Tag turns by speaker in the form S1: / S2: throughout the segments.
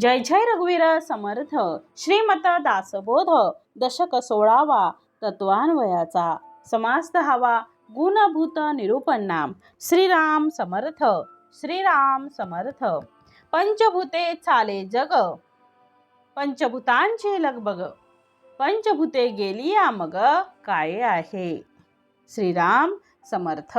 S1: जय जय रघुवीर समर्थ. श्रीमत दासबोध दशक 16वा. तत्वान्वयाचा समास 10वा. गुणभूत निरूपण नाम. श्रीराम समर्थ. श्रीराम समर्थ. पंचभूते चाले जग, पंचभूतांची लगबग, पंचभूते गेलिया मग काय आहे. श्रीराम समर्थ.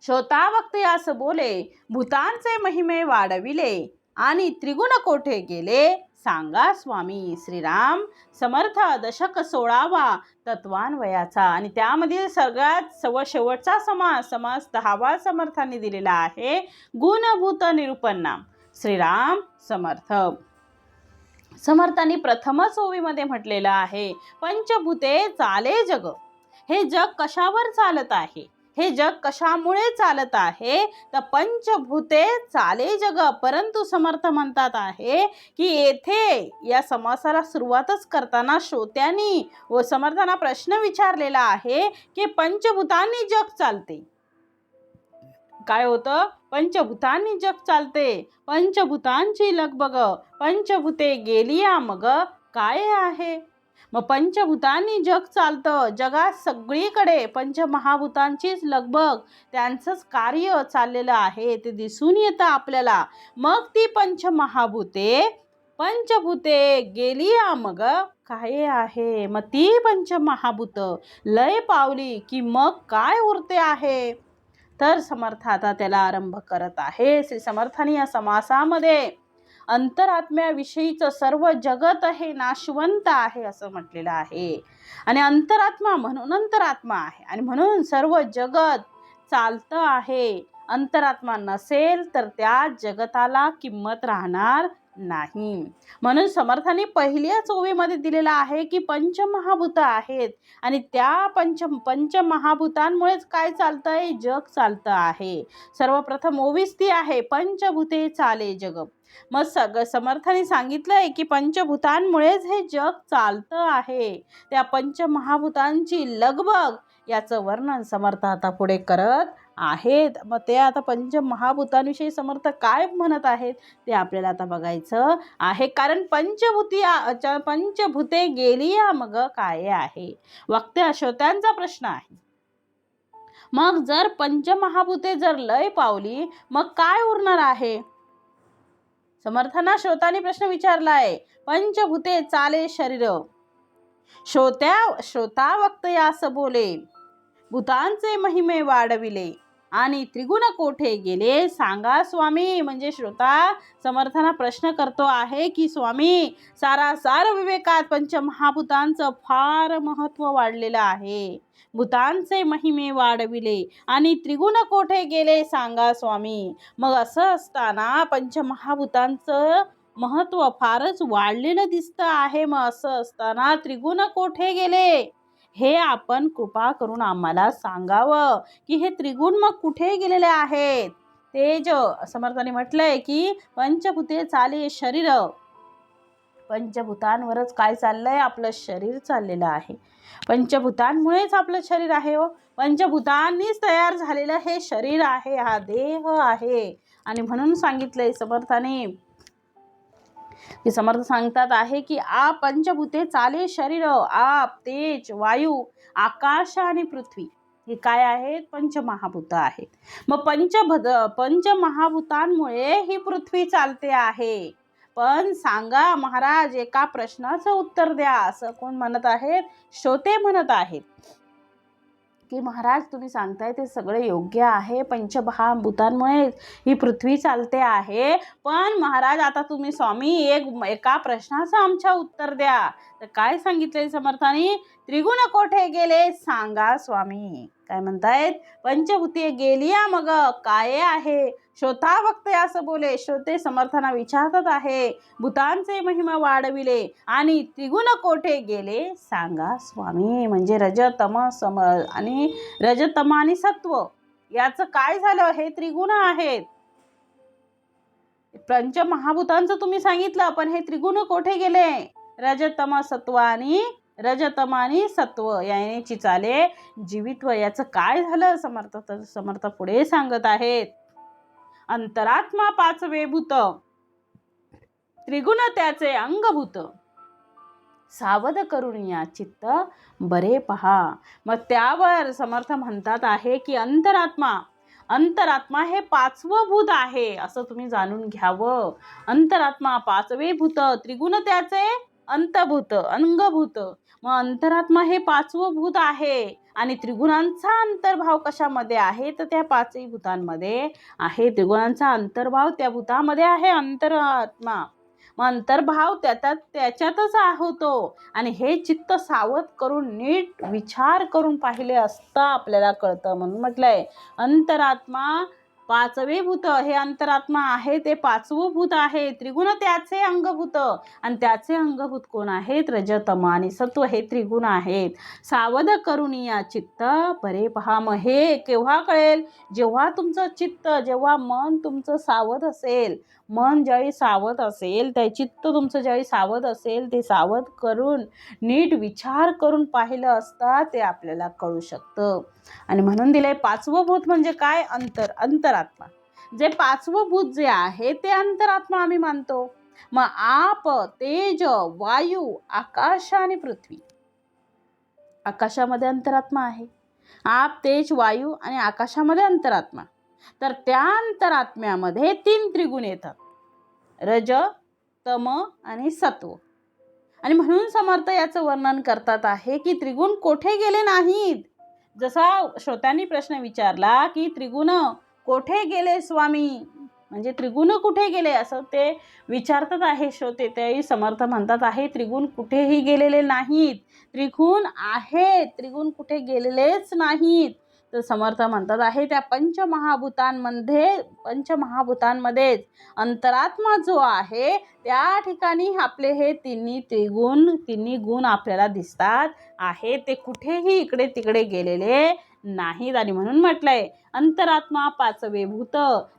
S1: श्रोतावक्ते यास बोले, भूतांचे महिमे वाढविले आणि त्रिगुण कोठे गेले सांगा स्वामी. श्रीराम समर्थ. दशक 16वा. तत्वान्वयाचा. आणि त्यामध्ये सगळ्यात शेवटचा समास 10वा समर्थांनी दिलेला आहे. गुणभूत निरूपण नाम. श्रीराम समर्थ. समर्थांनी प्रथमच ओवीमध्ये म्हटलेलं आहे, पंचभूते चाले जग. हे जग कशावर चालत आहे, हे जग कशामुळे चालत आहे, तर पंचभूते चाले जग. परंतु समर्थ म्हणतात आहे की येथे या समासाला सुरुवातच करताना श्रोत्यांनी व समर्थांना प्रश्न विचारलेला आहे की पंचभूतांनी जग चालते. काय होतं? पंचभूतांनी जग चालते. पंचभूतांची लगबग, पंचभूते गेलिया मग काय आहे. मग पंचभूतांनी जग चालतं. जगात सगळीकडे पंचमहाभूतांचीच लगबग, त्यांचंच कार्य चाललेलं आहे ते दिसून येतं आपल्याला. मग ती पंचमहाभूते, पंचभूते गेलिया मग काय आहे. मग ती पंचमहाभूत लय पावली की मग काय उरते आहे. तर समर्थ आता त्याला आरंभ करत आहे. श्री समर्थांनी या समासामध्ये अंतरात्म्याविषयीचं सर्व जगत हे नाशवंत आहे असं म्हटलेलं आहे. आणि अंतरात्मा म्हणून अंतरात्मा आहे आणि म्हणून सर्व जगत चालतं आहे. अंतरात्मा नसेल तर त्या जगताला किंमत राहणार नाही. म्हणून समर्थांनी पहिल्याच ओवीमध्ये दिलेला आहे की पंचमहाभूत आहेत आणि त्या पंचमहाभूतांमुळेच काय चालतंय, जग चालतं आहे. सर्वप्रथम ओवीच ती आहे, पंचभूते चाले जग. मग समर्थांनी सांगितलंय की पंचभूतांमुळेच हे जग चालतं आहे. त्या पंचमहाभूतांची लगबग याचं वर्णन समर्थ आता पुढे करत आहेत. मग ते आता पंचमहाभूतांविषयी समर्थ काय म्हणत आहेत ते आपल्याला आता बघायचं आहे. कारण पंचभूते गेलिया मग काय आहे. वक्त्या श्रोत्यांचा प्रश्न आहे. मग जर पंचमहाभूते जर लय पावली मग काय उरणार आहे. समर्थांना श्रोतांनी प्रश्न विचारलाय. पंचभूते चाले शरीर. श्रोता वक्तयास बोले, भूतांचे महिमे वाढविले आणि त्रिगुण कोठे गेले सांगा स्वामी. म्हणजे श्रोता समर्थांना प्रश्न करतो आहे की स्वामी, सारासार विवेकात पंचमहाभूतांचं फार महत्त्व वाढलेलं आहे. भूतांचे महिमे वाढविले आणि त्रिगुण कोठे गेले सांगा स्वामी. मग असं असताना पंचमहाभूतांचं महत्त्व फारच वाढलेलं दिसतं आहे. मग असं असताना त्रिगुण कोठे गेले हे आपण कृपा करून आम्हाला सांगावं की हे त्रिगुण मग कुठे गेलेले आहेत. तेज समर्थांनी म्हटलंय की पंचभूते चाले शरीर. पंचभूतांवरच काय चाललंय, आपलं शरीर चाललेलं आहे. पंचभूतांमुळेच आपलं शरीर आहे. पंचभूतांनीच तयार झालेलं हे शरीर आहे, हा देह आहे. आणि म्हणून सांगितलंय समर्थाने की समर्थ सांगतात आहे की आप पंचभूते चाले शरीर. आप, तेज, वायू, आकाश आणि पृथ्वी हे काय आहेत, पंचमहाभूत आहेत. मग पंचमहाभूतांमुळे ही पृथ्वी चालते आहे. पण सांगा महाराज, एका प्रश्नाचं उत्तर द्या असं कोण म्हणत आहेत, श्रोते म्हणत आहेत की महाराज तुम्ही सांगताय ते सगळे योग्य आहे, पंचमहाभूतांमुळे ही पृथ्वी चालते आहे. पण महाराज आता तुम्ही स्वामी एका प्रश्नाचं आमच्या उत्तर द्या. तर काय सांगितलंय समर्थांनी, त्रिगुण कोठे गेले सांगा स्वामी. काय म्हणतायत, पंचभूते गेलिया मग काय आहे. श्रोता वक्ते असं बोले. श्रोते समर्थांना विचारतात आहे, भूतांचे महिमा वाढविले आणि त्रिगुण कोठे गेले सांगा स्वामी. म्हणजे रजतम आणि रजतम आणि सत्व याचं काय झालं, हे त्रिगुण आहेत. पंचमहाभूतांचं तुम्ही सांगितलं, पण हे त्रिगुण कोठे गेले, रजतम सत्व आणि रजतम आणि सत्व याची चाले जीवित्व. याचं काय झालं समर्थ पुढे सांगत आहेत. अंतरात्मा पाचवे भूत त्रिगुण त्याचे अंगभूत, सावध करून या चित्त बरे पहा. मग त्यावर समर्थ म्हणतात आहे की अंतरात्मा हे पाचवं भूत आहे असं तुम्ही जाणून घ्यावं. अंतरात्मा पाचवे भूत, त्रिगुण त्याचे अंगभूत. मग अंतरात्मा हे पाचवं भूत आहे आणि त्रिगुणांचा अंतर्भाव कशामध्ये आहे तर त्या पाचही भूतांमध्ये आहे. त्रिगुणांचा अंतर्भाव त्या भूतामध्ये आहे अंतरात्मा. मग अंतर्भाव त्याच्यातच होतो आणि हे चित्त सावध करून नीट विचार करून पाहिले असता आपल्याला कळतं. म्हणून म्हटलंय अंतरात्मा पाचवे भूत, हे अंतरात्मा आहे ते पाचवं भूत आहे. त्रिगुण त्याचे अंगभूत आणि त्याचे अंगभूत कोण आहेत? रज तम आणि सत्व हे त्रिगुण आहेत. सावध करून या चित्त बरे पहा. मग हे केव्हा कळेल? जेव्हा तुमचं चित्त, जेव्हा मन तुमचं सावध असेल. मन ज्यावेळी सावध असेल, ते चित्त तुमचं ज्यावेळी सावध असेल, ते सावध करून नीट विचार करून पाहिलं असता ते आपल्याला कळू शकतं. आणि म्हणून दिलंय पाचवं भूत म्हणजे काय? अंतरात्मा. जे पाचवं भूत जे आहे ते अंतरात्मा आम्ही मानतो. मग आप, तेज, वायू, आकाश आणि पृथ्वी. आकाशामध्ये अंतरात्मा आहे. आप, तेज, वायू आणि आकाशामध्ये अंतरात्मा. तर त्या अंतरात्म्यामध्ये 3 त्रिगुण येतात, रज, तम आणि सत्व. आणि म्हणून समर्थ याचं वर्णन करतात आहे की त्रिगुण कोठे गेले नाहीत. जसा श्रोत्यांनी प्रश्न विचारला की त्रिगुण कोठे गेले स्वामी, म्हणजे त्रिगुण कुठे गेले असं ते विचारतात आहे श्रोते. त्याही समर्थ म्हणतात आहे त्रिगुण कुठेही गेलेले नाहीत. त्रिगुण आहेत, त्रिगुण कुठे गेलेलेच नाहीत. तर समर्थ म्हणतात आहे त्या पंचमहाभूतांमध्येच अंतरात्मा जो आहे त्या ठिकाणी आपले हे तिन्ही गुण आपल्याला दिसतात आहे. ते कुठेही इकडे तिकडे गेलेले नाहीत. आणि म्हणून म्हटलंय अंतरात्मा पाचवे भूत,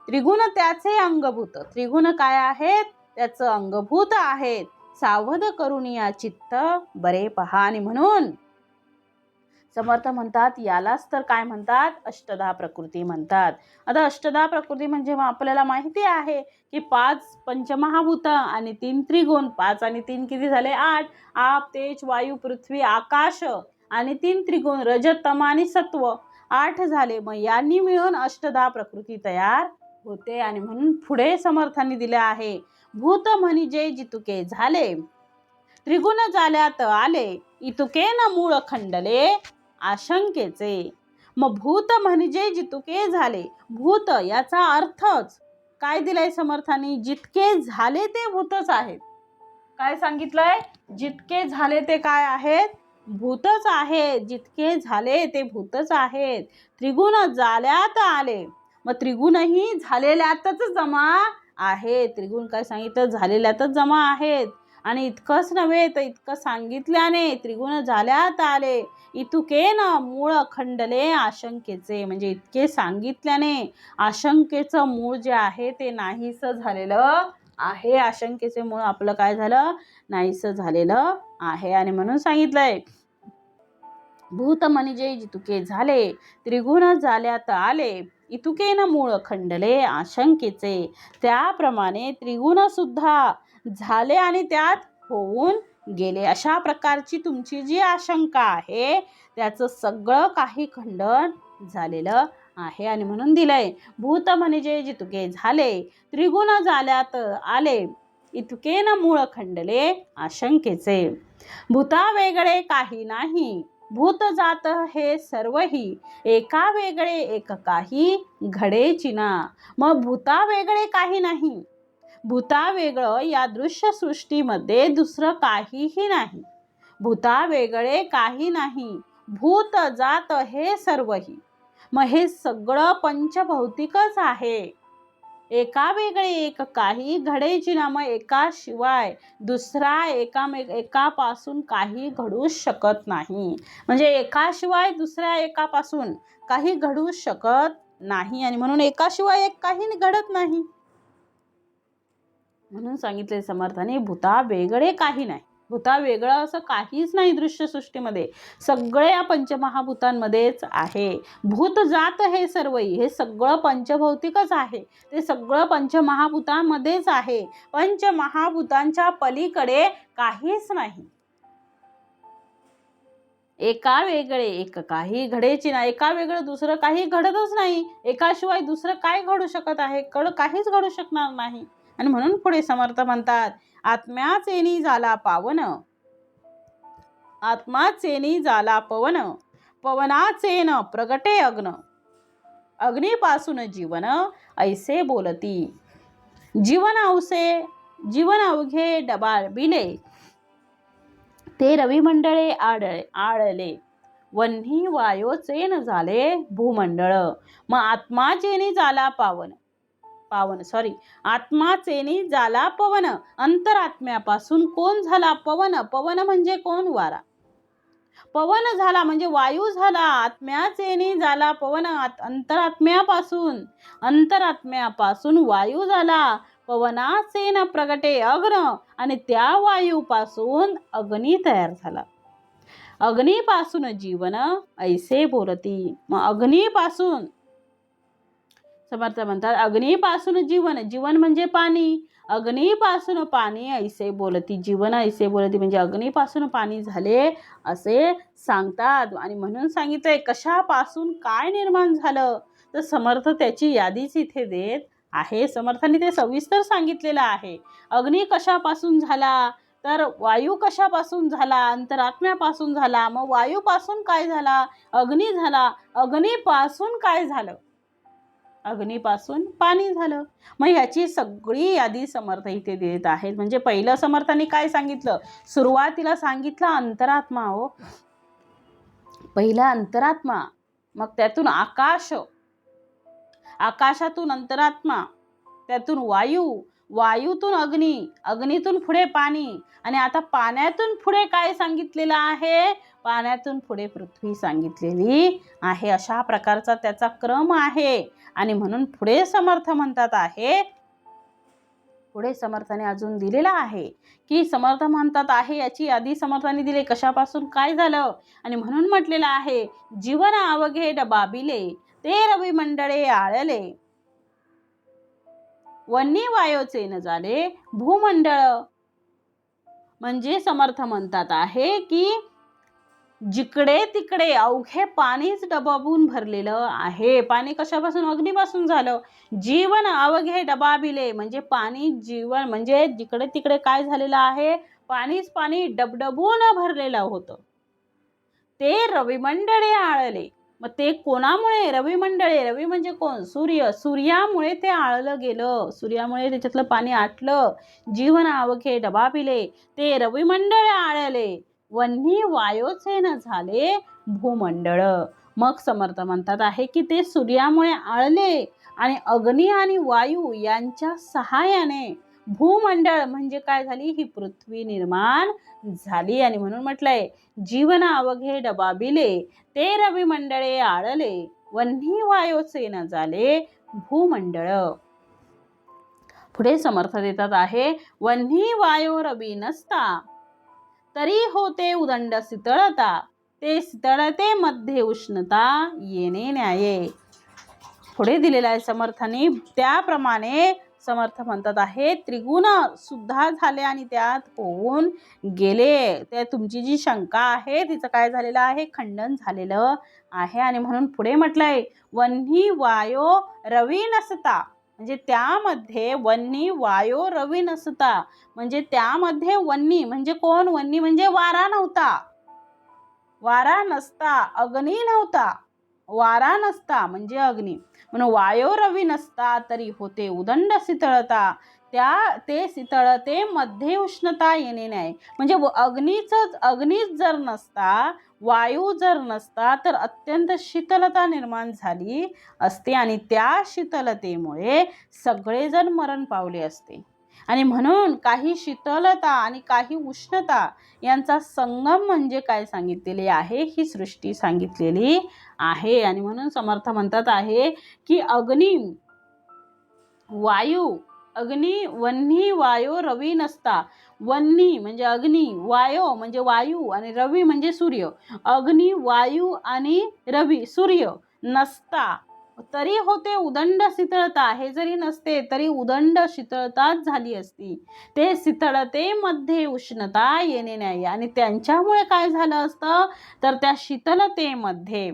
S1: त्रिगुण त्याचे अंगभूत. त्रिगुण काय आहेत? त्याचं अंगभूत आहेत. सावध करून या चित्त बरे पहा. आणि म्हणून समर्थ म्हणतात यालाच तर काय म्हणतात? अष्टधा प्रकृती म्हणतात. आता अष्टधा प्रकृती म्हणजे आपल्याला माहिती आहे की 5 पंचमहाभूत आणि 3 त्रिगुण. 5 आणि 3 किती झाले? 8. आप, तेज, वायू, पृथ्वी, आकाश आणि 3 त्रिगुण रज, तम आणि सत्व 8 झाले. मग यांनी मिळून अष्टधा प्रकृती तयार होते. आणि म्हणून पुढे समर्थांनी दिले आहे भूत म्हणजे जितुके झाले, त्रिगुण झाल्यात आले, इतुके न मूळ खंडले आशंकेचे. मग भूत म्हणजे जितुके झाले. भूत याचा अर्थच काय दिलाय समर्थांनी? जितके झाले ते भूतच आहेत. काय सांगितलंय? जितके झाले ते काय आहेत? भूतच आहेत. जितके झाले ते भूतच आहेत. त्रिगुण झाल्यात आले, मग त्रिगुणही झालेल्यातच जमा आहे. त्रिगुण काय सांगितलं? झालेल्यातच जमा आहेत. आणि इतकंच नव्हे तर इतकं सांगितल्याने त्रिगुण झाल्यात आले, इतुके न मूळ खंडले आशंकेचे. म्हणजे इतके सांगितल्याने आशंकेचं मूळ जे आहे ते नाहीस झालेलं आहे. आशंकेचे मूळ आपलं काय झालं? नाहीस झालेलं आहे. आणि म्हणून सांगितलंय भूत म्हणजे जितुके झाले, त्रिगुण झाल्यात आले, इतुके न मूळ खंडले आशंकेचे. त्याप्रमाणे त्रिगुण सुद्धा झाले आणि त्यात होऊन गेले. अशा प्रकारची तुमची जी आशंका आहे त्याचं सगळं काही खंडन झालेलं आहे. आणि म्हणून दिलंय भूत म्हणजे जितुके झाले, त्रिगुण झाल्यात आले, इतुके न मूळ खंडले आशंकेचे. भूता वेगळे काही नाही, भूत जात हे सर्वही, एका वेगळे एक काही घडे चिना. मग भूता वेगळे काही नाही, भूता वेगळं या दृश्य सृष्टीमध्ये दुसरं काहीही नाही. भूता वेगळे काही नाही, भूत जात हे सर्वही. मग हे सगळं पंचभौतिकच आहे. एका वेगळे एक काही घडेची ना. मग एकाशिवाय दुसरा एकापासून काही घडू शकत नाही. म्हणजे एकाशिवाय दुसऱ्या एकापासून काही घडू शकत नाही. आणि म्हणून एकाशिवाय एक काही घडत नाही. म्हणून सांगितले समर्थाने भूता वेगळे काही नाही. भूता वेगळं असं काहीच नाही दृश्य सृष्टीमध्ये, सगळे या पंचमहाभूतांमध्येच आहे. भूत जात हे सर्वही, हे सगळं पंचभौतिकच आहे, ते सगळं पंचमहाभूतांमध्येच आहे. पंचमहाभूतांच्या पलीकडे काहीच नाही. एका वेगळे एक काही घडेची नाही, एका वेगळं दुसरं काही घडतच नाही. एकाशिवाय दुसरं काय घडू शकत आहे? काहीच घडू शकणार नाही. आणि म्हणून पुढे समर्थ म्हणतात, आत्म्याचेनी झाला पावन, आत्माचेनी झाला पवन, पवनाचेन प्रगटे अग्न, अग्नीपासून जीवन ऐसे बोलती. जीवन अवघे डबाळबिले, ते रविमंडळे आळले, वन्ही वायोचेन झाले भूमंडळ. मग आत्माचेनी झाला आत्माचेनी झाला पवन. अंतरात्म्यापासून कोण झाला पवन? पवन म्हणजे कोण? वारा. पवन झाला म्हणजे वायू झाला. आत्म्याचेनी झाला पवन, अंतरात्म्यापासून वायू झाला. पवनाचेन प्रगटे अग्न, आणि त्या वायूपासून अग्नी तयार झाला. अग्नीपासून जीवन ऐसे बोलती. मग अग्नीपासून समर्थ म्हणतात, अग्नीपासून जीवन, जीवन म्हणजे पाणी, अग्नीपासून पाणी ऐसे बोलती. जीवन ऐसे बोलती म्हणजे अग्नीपासून पाणी झाले असे सांगतात. आणि म्हणून सांगितलंय कशापासून काय निर्माण झालं, तर समर्थ त्याची यादीच इथे देत आहे. समर्थांनी ते सविस्तर सांगितलेलं आहे. अग्नी कशापासून झाला, तर वायू कशापासून झाला? अंतरात्म्यापासून झाला. मग वायूपासून काय झाला? अग्नी झाला. अग्नीपासून काय झालं? अग्नीपासून पाणी झालं. मग ह्याची सगळी यादी समर्थ इथे देत आहेत. म्हणजे पहिलं समर्थांनी काय सांगितलं? सुरुवातीला सांगितलं अंतरात्मा. हो, पहिला अंतरात्मा, मग त्यातून आकाश, आकाशातून अंतरात्मा, त्यातून वायू, वायूतून अग्नी, अग्नीतून पुढे पाणी, आणि आता पाण्यातून पुढे काय सांगितलेलं आहे? पाण्यातून पुढे पृथ्वी सांगितलेली आहे. अशा प्रकारचा त्याचा क्रम आहे. आणि म्हणून पुढे समर्थ म्हणतात आहे, पुढे समर्थाने अजून दिलेला आहे की समर्थ म्हणतात आहे याची यादी समर्थाने दिली कशापासून काय झालं. आणि म्हणून म्हटलेलं आहे, जीवन अवघे डबाबिले, ते रविमंडळे आळले, वन्नी वायोचे न झाले भूमंडळ. म्हणजे समर्थ म्हणतात आहे की जिकडे तिकडे अवघे पाणीच डबाबून भरलेलं आहे. पाणी कशापासून? अग्नीपासून झालं. जीवन अवघे डबाबिले म्हणजे पाणी, जीवन म्हणजे जिकडे तिकडे काय झालेलं आहे? पाणीच पाणी डबडबून भरलेलं होतं. ते रविमंडळे आळले. मग ते कोणामुळे? रविमंडळे, रवी म्हणजे कोण? सूर्य. सूर्यामुळे ते आळलं गेलं, सूर्यामुळे त्याच्यातलं पाणी आटलं. जीवन अवघे डबाबिले, ते रविमंडळ आळले, वन्ही वायोचे न झाले भूमंडळ. मग समर्थ म्हणतात आहे की ते सूर्यामुळे आळले आणि अग्नी आणि वायू यांच्या सहाय्याने भूमंडळ म्हणजे काय झाली? ही पृथ्वी निर्माण झाली. आणि म्हणून म्हटलंय, जीवन अवघे डबाबिले, ते रविमंडळे आळले, वन्ही वायोचे न झाले भूमंडळ. पुढे समर्थ देतात आहे, वन्ही वायो रवी नसता, तरी होते उदंड शीतळता, ते शीतळते मध्ये उष्णता येणे न्याये. पुढे दिलेला आहे समर्थाने, त्याप्रमाणे समर्थ म्हणतात आहे, त्रिगुण सुद्धा झाले आणि त्यात होऊन गेले. त्या तुमची जी शंका आहे तिचं काय झालेलं आहे? खंडन झालेलं आहे. आणि म्हणून पुढे म्हटलंय, वन्ही वायो रवी नसता, म्हणजे त्यामध्ये वन्ही वायो रवी नसता, म्हणजे त्यामध्ये वन्ही म्हणजे कोण? वन्ही म्हणजे वारा नव्हता, वारा नसता, अग्नी नव्हता, वारा नसता म्हणजे अग्नी. म्हणून वायो रवी नसता, तरी होते उदंड शीतळता, ते शीतळते मध्ये उष्णता येणे नाही. म्हणजे अग्नीच जर नसता, वायू जर नसता, तर अत्यंत शीतलता निर्माण झाली असते आणि त्या शीतलतेमुळे सगळेजण मरण पावले असते. आणि म्हणून काही शीतलता आणि काही उष्णता यांचा संगम म्हणजे काय सांगितलेले आहे? ही सृष्टी सांगितलेली आहे. आणि म्हणून समर्थ म्हणतात आहे की अग्नी, वायू, अग्नी वन्ही वायो रवी नसता. वन्ही म्हणजे अग्नी, वायो म्हणजे वायू आणि रवी म्हणजे सूर्य. अग्नी, वायू आणि रवी सूर्य नसता तरी होते उदंड शीतळता. हे जरी नसते तरी उदंड शीतळताच झाली असती. ते शीतळतेमध्ये उष्णता येणे नाही. आणि त्यांच्यामुळे काय झालं असतं तर त्या शीतलतेमध्ये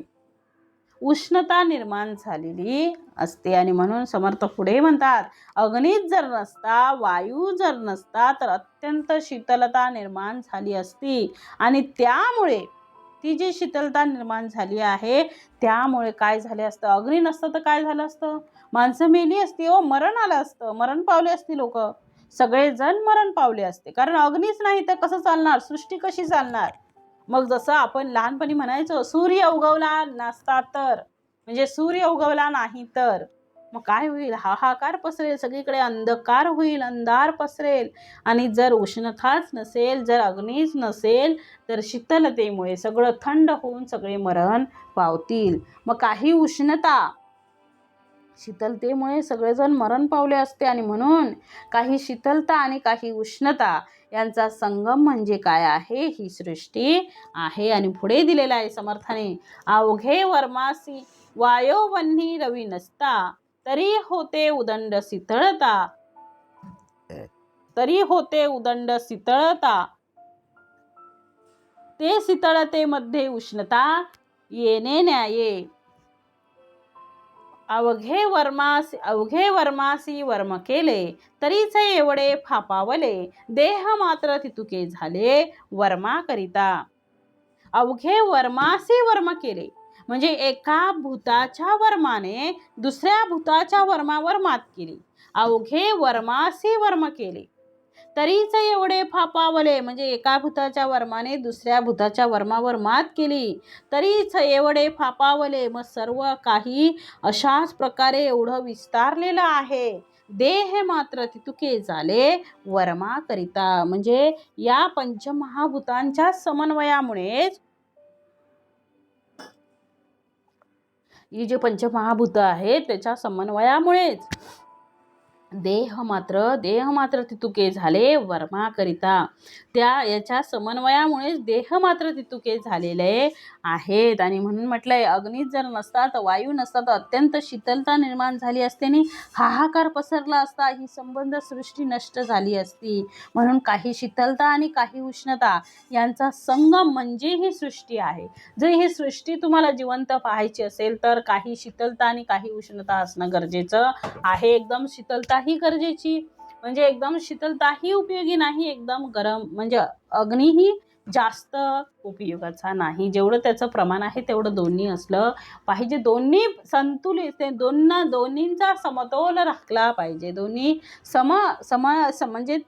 S1: उष्णता निर्माण झालेली असते. आणि म्हणून समर्थ पुढे म्हणतात, अग्नीच जर नसता, वायू जर नसता तर अत्यंत शीतलता निर्माण झाली असती. आणि त्यामुळे ती जी शीतलता निर्माण झाली आहे त्यामुळे काय झाले असतं, अग्नी नसतं तर काय झालं असतं, माणसं मेली असती हो, मरण आलं असतं, मरण पावले असती लोक, सगळेजण मरण पावले असते. कारण अग्नीच नाही तर कसं चालणार, सृष्टी कशी चालणार. मग जसं आपण लहानपणी म्हणायचो सूर्य उगवला नसता तर, म्हणजे सूर्य उगवला नाही तर मग काय होईल, हाहाकार पसरेल, सगळीकडे अंधकार होईल, अंधार पसरेल. आणि जर उष्णताच नसेल, जर अग्नीच नसेल तर शीतलतेमुळे सगळं थंड होऊन सगळे मरण पावतील. मग काही उष्णता शीतलतेमुळे सगळेजण मरण पावले असते. आणि म्हणून काही शीतलता आणि काही उष्णता यांचा संगम म्हणजे काय आहे, ही सृष्टी आहे. आणि पुढे दिलेला आहे समर्थाने, अवघे वर्मासी वायो वन्ही रवी नसता तरी होते उदंड शीतळता. तरी होते उदंड शीतळता. ते शीतळतेमध्ये उष्णता येणे न्याये. अवघे वर्मासी वर्म केले तरीच एवढे फापावले. देह मात्र तितुके झाले वर्मा करिता. अवघे वर्मासी वर्म केले म्हणजे एका भूताच्या वर्माने दुसऱ्या भूताच्या वर्मावर मात केली. अवघे वर्मासी वर्म केले तरीच एवढे फापावले म्हणजे एका भूताच्या वर्माने दुसऱ्या भूताच्या वर्मावर मात केली तरीच एवढे फापावले. मग सर्व काही अशाच प्रकारे एवढं विस्तारलेलं आहे. देह मात्र तितुके झाले वर्मा करिता. म्हणजे या पंचमहाभूतांच्या समन्वयामुळेच ही जे पंचमहाभूत आहेत त्याच्या समन्वयामुळेच देह मात्र तितुके झाले वर्मा करिता. त्या याच्या समन्वयामुळेच देह मात्र तितुके झालेले आहेत. आणि म्हणून म्हटलंय, अग्नीच जर नसता तर वायू नसता तर अत्यंत शीतलता निर्माण झाली असते आणि हाहाकार पसरला असता, ही संबंध सृष्टी नष्ट झाली असती. म्हणून काही शीतलता आणि काही उष्णता यांचा संगम म्हणजे ही सृष्टी आहे. जर ही सृष्टी तुम्हाला जिवंत पाहायची असेल तर काही शीतलता आणि काही उष्णता असणं गरजेचं आहे. एकदम शीतलता ही गरजेची म्हणजे एकदम शीतलता ही उपयोगी नाही, एकदम गरम म्हणजे अग्नी ही जास्त उपयोगाचा नाही. जेवढं त्याचं प्रमाण आहे तेवढं दोन्ही असलं पाहिजे. दोन्ही संतुलित, ते दोन्हींचा समतोल राखला पाहिजे. दोन्ही म्हणजे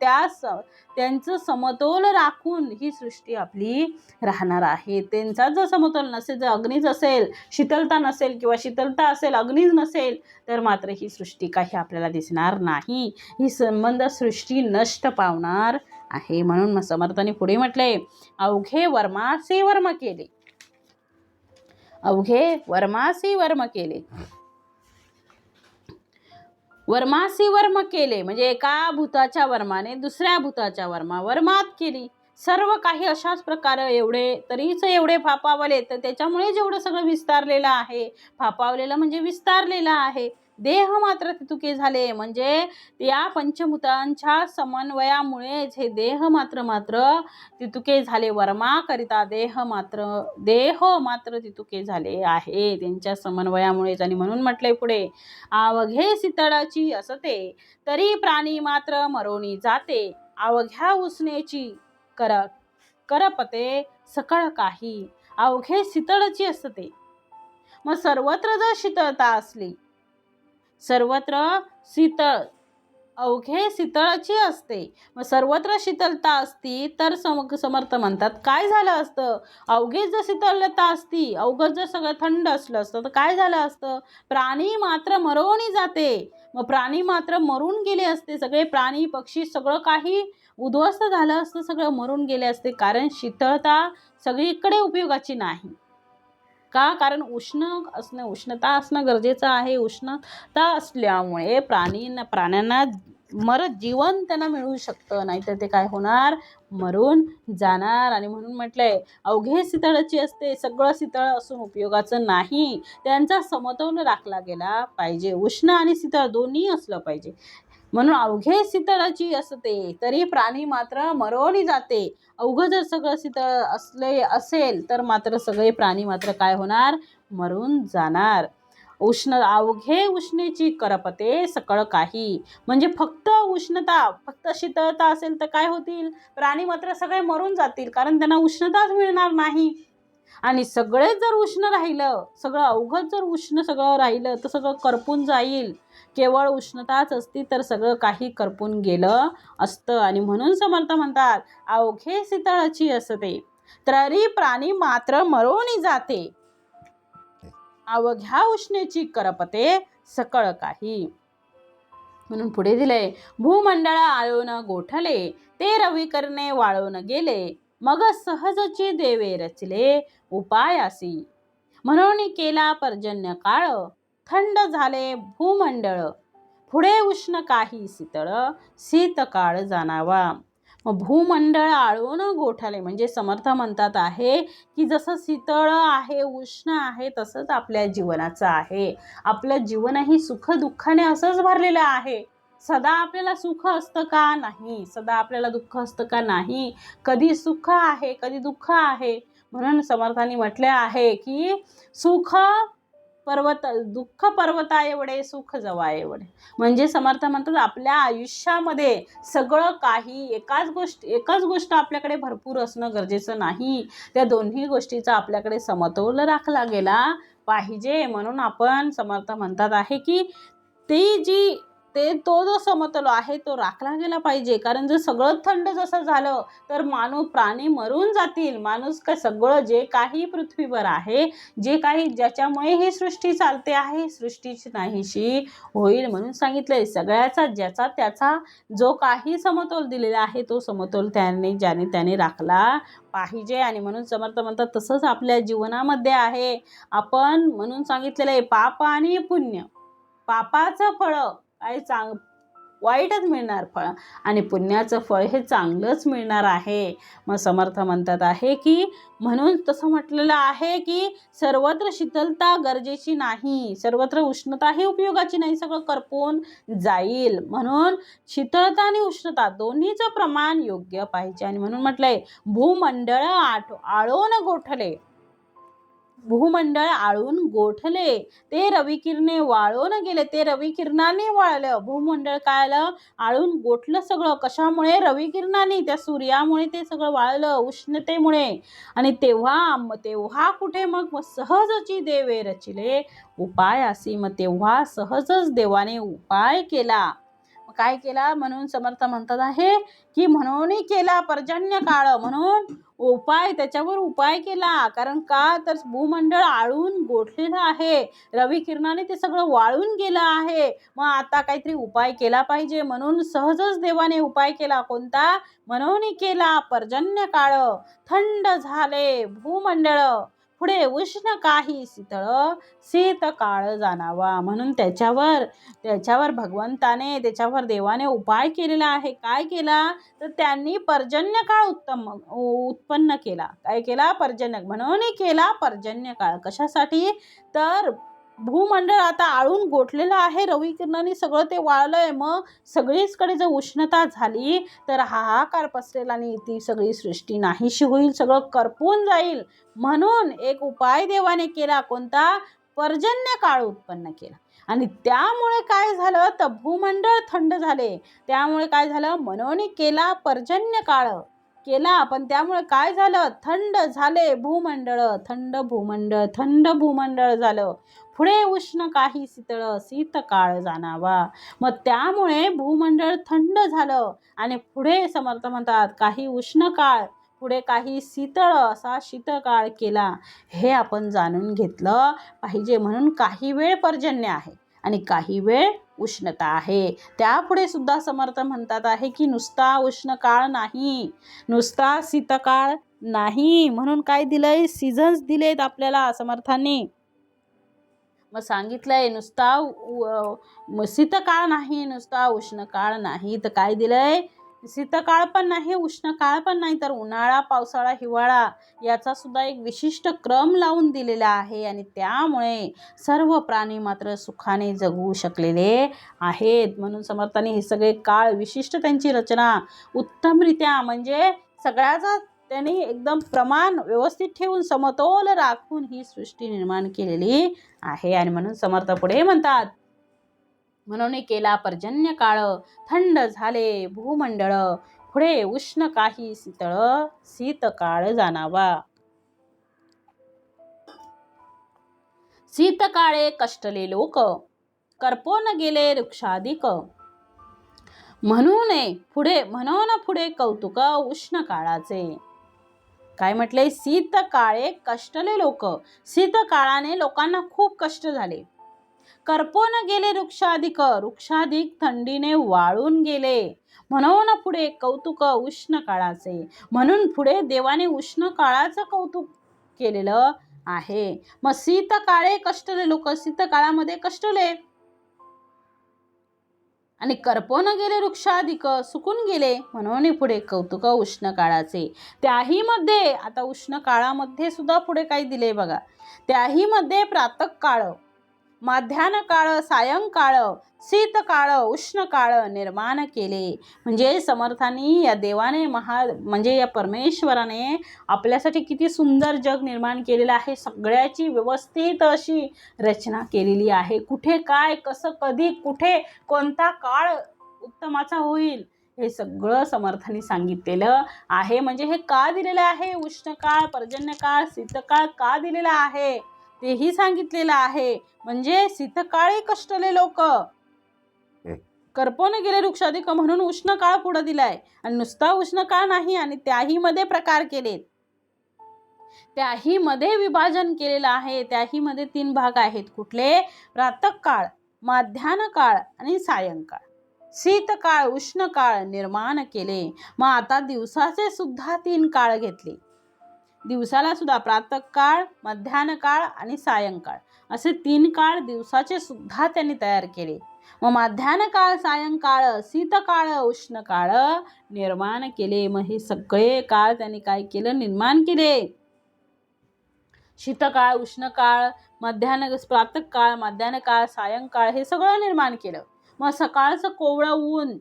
S1: त्यांचं समतोल राखून ही सृष्टी आपली राहणार आहे. त्यांचा जर समतोल नसेल, जर अग्नीच असेल, शीतलता नसेल किंवा शीतलता असेल अग्नीच नसेल तर मात्र ही सृष्टी काही आपल्याला दिसणार नाही. ही संबंध सृष्टी नष्ट पावणार आहे. म्हणून मग समर्थाने पुढे म्हटले, अवघे वर्मासी वर्म केले. अवघे वर्मासी वर्म केले. वर्मासी वर्म केले म्हणजे एका भूताच्या वर्माने दुसऱ्या भूताच्या वर्मावर मात केली. सर्व काही अशाच प्रकारे तरीच एवढे फापावले. तर त्याच्यामुळे जेवढं सगळं विस्तारलेलं आहे, फापावलेलं म्हणजे विस्तारलेलं आहे. देह मात्र तितुके झाले म्हणजे या पंचभूतांच्या समन्वयामुळेच हे देह मात्र तितुके झाले वर्मा करिता. देह मात्र तितुके झाले आहे त्यांच्या समन्वयामुळेच. आणि म्हणून म्हटले पुढे, अवघे शीतळाची असते तरी प्राणी मात्र मरोनी जाते. अवघ्या उष्णेची करपते सकळ काही. अवघे शीतळाची असते मग सर्वत्र जर शीतळता असली, सर्वत्र अवघे शीतळाची असते मग सर्वत्र शीतलता असती तर समर्थ म्हणतात काय झालं असतं, अवघे जर शीतलता असती, अवघं जर सगळं थंड असलं असतं तर काय झालं असतं, प्राणी मात्र मरोनी जाते. मग प्राणी मात्र मरून गेले असते. सगळे प्राणी पक्षी सगळं काही उद्ध्वस्त झालं असतं, सगळं मरून गेले असते. कारण शीतळता सगळीकडे उपयोगाची नाही. का? कारण उष्णता असणं गरजेचं आहे. उष्णता असल्यामुळे प्राण्यांना जीवन त्यांना मिळू शकतं, नाहीतर ते काय होणार, मरून जाणार. आणि म्हणून म्हटलंय अवघे शीतळची असते, सगळं शीतळ असून उपयोगाचं नाही. त्यांचा समतोल राखला गेला पाहिजे. उष्ण आणि शीतळ दोन्ही असलं पाहिजे. म्हणून अवघे शीतळाची असते तरी प्राणी मात्र मरोनी जाते. अवघं जर सगळं शीतळ असेल तर मात्र सगळे प्राणी मात्र काय होणार, मरून जाणार. अवघे उष्णेची करपते सकळ काही. म्हणजे फक्त उष्णता, फक्त शीतळता असेल तर काय होतील, प्राणी मात्र सगळे मरून जातील, कारण त्यांना उष्णताच मिळणार नाही. आणि सगळेच जर उष्ण राहिलं, सगळं अवघड जर उष्ण सगळं राहिलं तर सगळं करपून जाईल. केवळ उष्णताच असती तर सगळं काही करपून गेलं असतं. आणि म्हणून समर्थ म्हणतात अवघे शीतळाची असते तरी प्राणी मात्र मरोनी जाते. अवघ्या उष्णेची करपते सकळ काही. म्हणून पुढे दिलंय भूमंडळ आळून गोठले, ते रवी करणे वाळून गेले, मग सहजची देवे रचले उपायासी. म्हणून केला पर्जन्य काळ, थंड झाले भूमंडळ, पुढे उष्ण काही शीतळ, शीतकाळ जाणावा. मग भूमंडळ आळून गोठले म्हणजे समर्थ म्हणतात आहे की जसं शीतळ आहे, उष्ण आहे, तसंच आपल्या जीवनाचं आहे. आपलं जीवनही सुख दुःखाने असंच भरलेलं आहे. सदा आपल्याला सुख असतं का, नाही. सदा आपल्याला दुःख असतं का, नाही. कधी सुख आहे, कधी दुःख आहे. म्हणून समर्थांनी म्हटले आहे की दुःख पर्वता एवढे, सुख जवा एवढे. म्हणजे समर्थ म्हणतात आपल्या आयुष्यामध्ये सगळं काही एकच गोष्ट आपल्याकडे भरपूर असणं गरजेचं नाही. त्या दोन्ही गोष्टीचा आपल्याकडे समतोल राखला गेला पाहिजे. म्हणून आपण समर्थ म्हणतात आहे की तो जो समतोल आहे तो राखला गेला पाहिजे. कारण जर सगळं थंड जसं झालं तर प्राणी मरून जातील. माणूस का सगळं जे काही पृथ्वीवर आहे, जे काही ज्याच्यामुळे ही सृष्टी चालते आहे, सृष्टीची नाहीशी होईल. म्हणून सांगितलंय सगळ्याचा ज्याचा त्याचा जो काही समतोल दिलेला आहे तो समतोल ज्याने त्याने राखला पाहिजे. आणि म्हणून समर्थ म्हणतात तसंच आपल्या जीवनामध्ये आहे. आपण म्हणून सांगितलेलं आहे पाप आणि पुण्य. पापाचं फळ काय वाईटच मिळणार फळ, आणि पुण्याचं फळ हे चांगलंच मिळणार आहे. मग समर्थ म्हणतात आहे की म्हणून तसं म्हटलेलं आहे की सर्वत्र शीतलता गरजेची नाही, सर्वत्र उष्णताही उपयोगाची नाही, सगळं करपून जाईल. म्हणून शीतलता आणि उष्णता दोन्हीचं प्रमाण योग्य पाहिजे. आणि म्हणून म्हटलंय भूमंडळ आळून गोठले, भूमंडळ आळून गोठले, ते रविकिरणे वाळून गेले. ते रविकिरणाने वाळलं भूमंडळ, काय आलं, आळून गोठलं सगळं. कशामुळे, रविकिरणाने, त्या सूर्यामुळे ते सगळं वाळलं, उष्णतेमुळे. आणि तेव्हा कुठे मग सहजची देवे रचिले उपाय असी. मग तेव्हा सहजच देवाने उपाय केला. काय केला, म्हणून समर्थ म्हणतात आहे की म्हणून केला पर्जन्य काळ, म्हणून त्याच्यावर उपाय केला. कारण का, तर भूमंडळ आळून गोठलेलं आहे, रवी किरणाने ते सगळं वाळून गेलं आहे. मग आता काहीतरी उपाय केला पाहिजे. म्हणून सहजच देवाने उपाय केला. कोणता, म्हणून केला पर्जन्य काळ, थंड झाले भूमंडळ, पुढे उष्ण काही शीतळ, शीतकाळ जाणावा. म्हणून त्याच्यावर भगवंताने, त्याच्यावर देवाने उपाय केलेला आहे. काय केला, तर त्यांनी पर्जन्य काळ उत्पन्न केला. काय केला, पर्जन्य, म्हणून केला पर्जन्य काळ. कशासाठी, तर भूमंडळ आता आळून गोठलेलं आहे, रवी किरणाने सगळं ते वाळलंय. मग सगळीचकडे जर उष्णता झाली तर हाहाकार पसरेल आणि ती सगळी सृष्टी नाहीशी होईल, सगळं करपून जाईल. म्हणून एक उपाय देवाने केला. कोणता, पर्जन्य काळ उत्पन्न केला. आणि त्यामुळे काय झालं, तर भूमंडळ थंड झाले. त्यामुळे काय झालं, म्हणून केला पर्जन्य काळ केला, पण त्यामुळे काय झालं, थंड झाले भूमंडळ, थंड भूमंडळ झालं. पुढे उष्ण काही शीतळ, शीतकाळ जाणावा. मग त्यामुळे भूमंडळ थंड झालं आणि पुढे समर्थ म्हणतात काही उष्ण काळ, पुढे काही शीतळ, असा शीतकाळ केला. हे आपण जाणून घेतलं पाहिजे. म्हणून काही वेळ पर्जन्य आहे आणि काही वेळ उष्णता आहे. त्यापुढे सुद्धा समर्थ म्हणतात आहे की नुसता उष्ण काळ नाही, नुसता शीतकाळ नाही. म्हणून काय दिलंय, सीझन्स दिलेत आपल्याला समर्थांनी. मग सांगितलंय नुसता शीतकाळ नाही, नुसता उष्णकाळ नाही, तर काय दिलंय? शीतकाळ पण नाही, उष्णकाळ पण नाही, तर उन्हाळा, पावसाळा, हिवाळा याचा सुद्धा एक विशिष्ट क्रम लावून दिलेला आहे. आणि त्यामुळे सर्व प्राणी मात्र सुखाने जगू शकलेले आहेत. म्हणून समर्थांनी हे सगळे काळ विशिष्ट त्यांची रचना उत्तमरित्या, म्हणजे सगळ्याचा त्यांनी एकदम प्रमाण व्यवस्थित ठेवून समतोल राखून ही सृष्टी निर्माण केलेली आहे. आणि म्हणून समर्थ पुढे म्हणतात, म्हणून केला पर्जन्य काळ, थंड झाले भूमंडळ, पुढे उष्ण काही शीतळ, शीतकाळ जाणावा. शीतकाळे कष्टले लोक, करपून गेले वृक्षाधिक, म्हणून पुढे कौतुक उष्ण काळाचे. काय म्हटले? शीतकाळे कष्टले लोक, शीतकाळाने लोकांना खूप कष्ट झाले. करपून गेले वृक्षाधिक थंडीने वाळून गेले. म्हणून पुढे कौतुक उष्ण काळाचे, म्हणून पुढे देवाने उष्ण काळाचं कौतुक केलेलं आहे. मग शीतकाळे कष्टले लोक, शीतकाळामध्ये कष्टले, आणि करपून गेले वृक्षाधिक, सुकून गेले, म्हणून पुढे कौतुक उष्ण काळाचे. त्याही मध्ये आता उष्ण काळामध्ये सुद्धा पुढे काही दिले बघा. त्याही मध्ये प्रातःकाळ, माध्यान्ह काळ, सायंकाळ, शीतकाळ, उष्ण काळ निर्माण केले. म्हणजे समर्थांनी या देवाने म्हणजे या परमेश्वराने आपल्यासाठी किती सुंदर जग निर्माण केलेलं आहे. सगळ्याची व्यवस्थित अशी रचना केलेली आहे. कुठे काय, कसं, कधी, कुठे, कोणता काळ उत्तमाचा होईल हे सगळं समर्थांनी सांगितलेलं आहे. म्हणजे हे का दिलेलं आहे? उष्णकाळ, पर्जन्यकाळ, शीतकाळ का दिलेला आहे तेही सांगितलेलं आहे. म्हणजे शीतकाळी कष्टले लोक, करपून गेले वृक्षाधिक, म्हणून उष्ण काळ पुढे दिलाय. आणि नुसता उष्ण काळ नाही, आणि त्याही मध्ये प्रकार केलेत, त्याही मध्ये विभाजन केलेलं आहे. त्याही मध्ये 3 भाग आहेत. कुठले? प्रातःकाळ, माध्यान्ह काळ आणि सायंकाळ. शीतकाळ, उष्ण काळ निर्माण केले. मग आता दिवसाचे सुद्धा 3 काळ घेतले. दिवसाला सुद्धा प्रातःकाळ, माध्यान्ह काळ आणि सायंकाळ असे 3 काळ दिवसाचे सुद्धा त्यांनी तयार केले. मग माध्यान्ह काळ, सायंकाळ, शीतकाळ, उष्ण काळ निर्माण केले. मग हे सगळे काळ त्यांनी काय केलं? निर्माण केले. शीतकाळ, उष्ण काळ, प्रातःकाळ, माध्यान्ह काळ, सायंकाळ हे सगळं निर्माण केलं. मग सकाळचं कोवळं ऊन,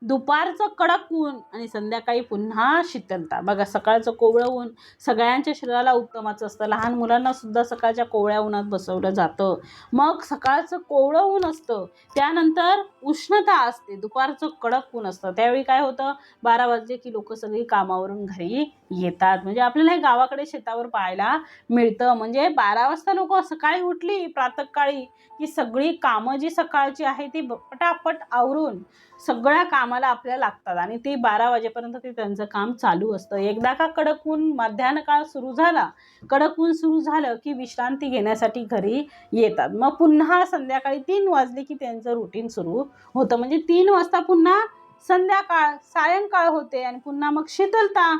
S1: दुपारचं कडक ऊन आणि संध्याकाळी पुन्हा शीतलता. बघा, सकाळचं कोवळं ऊन सगळ्यांच्या शरीराला उत्तमाचं असतं. लहान मुलांना सुद्धा सकाळच्या कोवळ्या उन्हात बसवलं जातं. मग सकाळचं कोवळं ऊन असतं, त्यानंतर उष्णता असते, दुपारचं कडक ऊन असतं. त्यावेळी काय होतं? 12 वाजले की लोक सगळी कामावरून घरी येतात. म्हणजे आपल्याला हे गावाकडे शेतावर पाहायला मिळतं. म्हणजे 12 वाजता लोक सकाळी उठली प्रातःकाळी की सगळी कामं जी सकाळची आहे ती पटापट आवरून सगळ्या कामाला आपल्याला लागतात, आणि ते 12 वाजेपर्यंत ते त्यांचं काम चालू असतं. एकदा का कडक ऊन, माध्यान्ह काळ सुरू झाला, कडक ऊन सुरू झालं की विश्रांती घेण्यासाठी घरी येतात. मग पुन्हा संध्याकाळी 3 वाजले की त्यांचं रुटीन सुरू होतं. म्हणजे 3 वाजता पुन्हा संध्याकाळ, सायंकाळ होते, आणि पुन्हा मग शीतलता,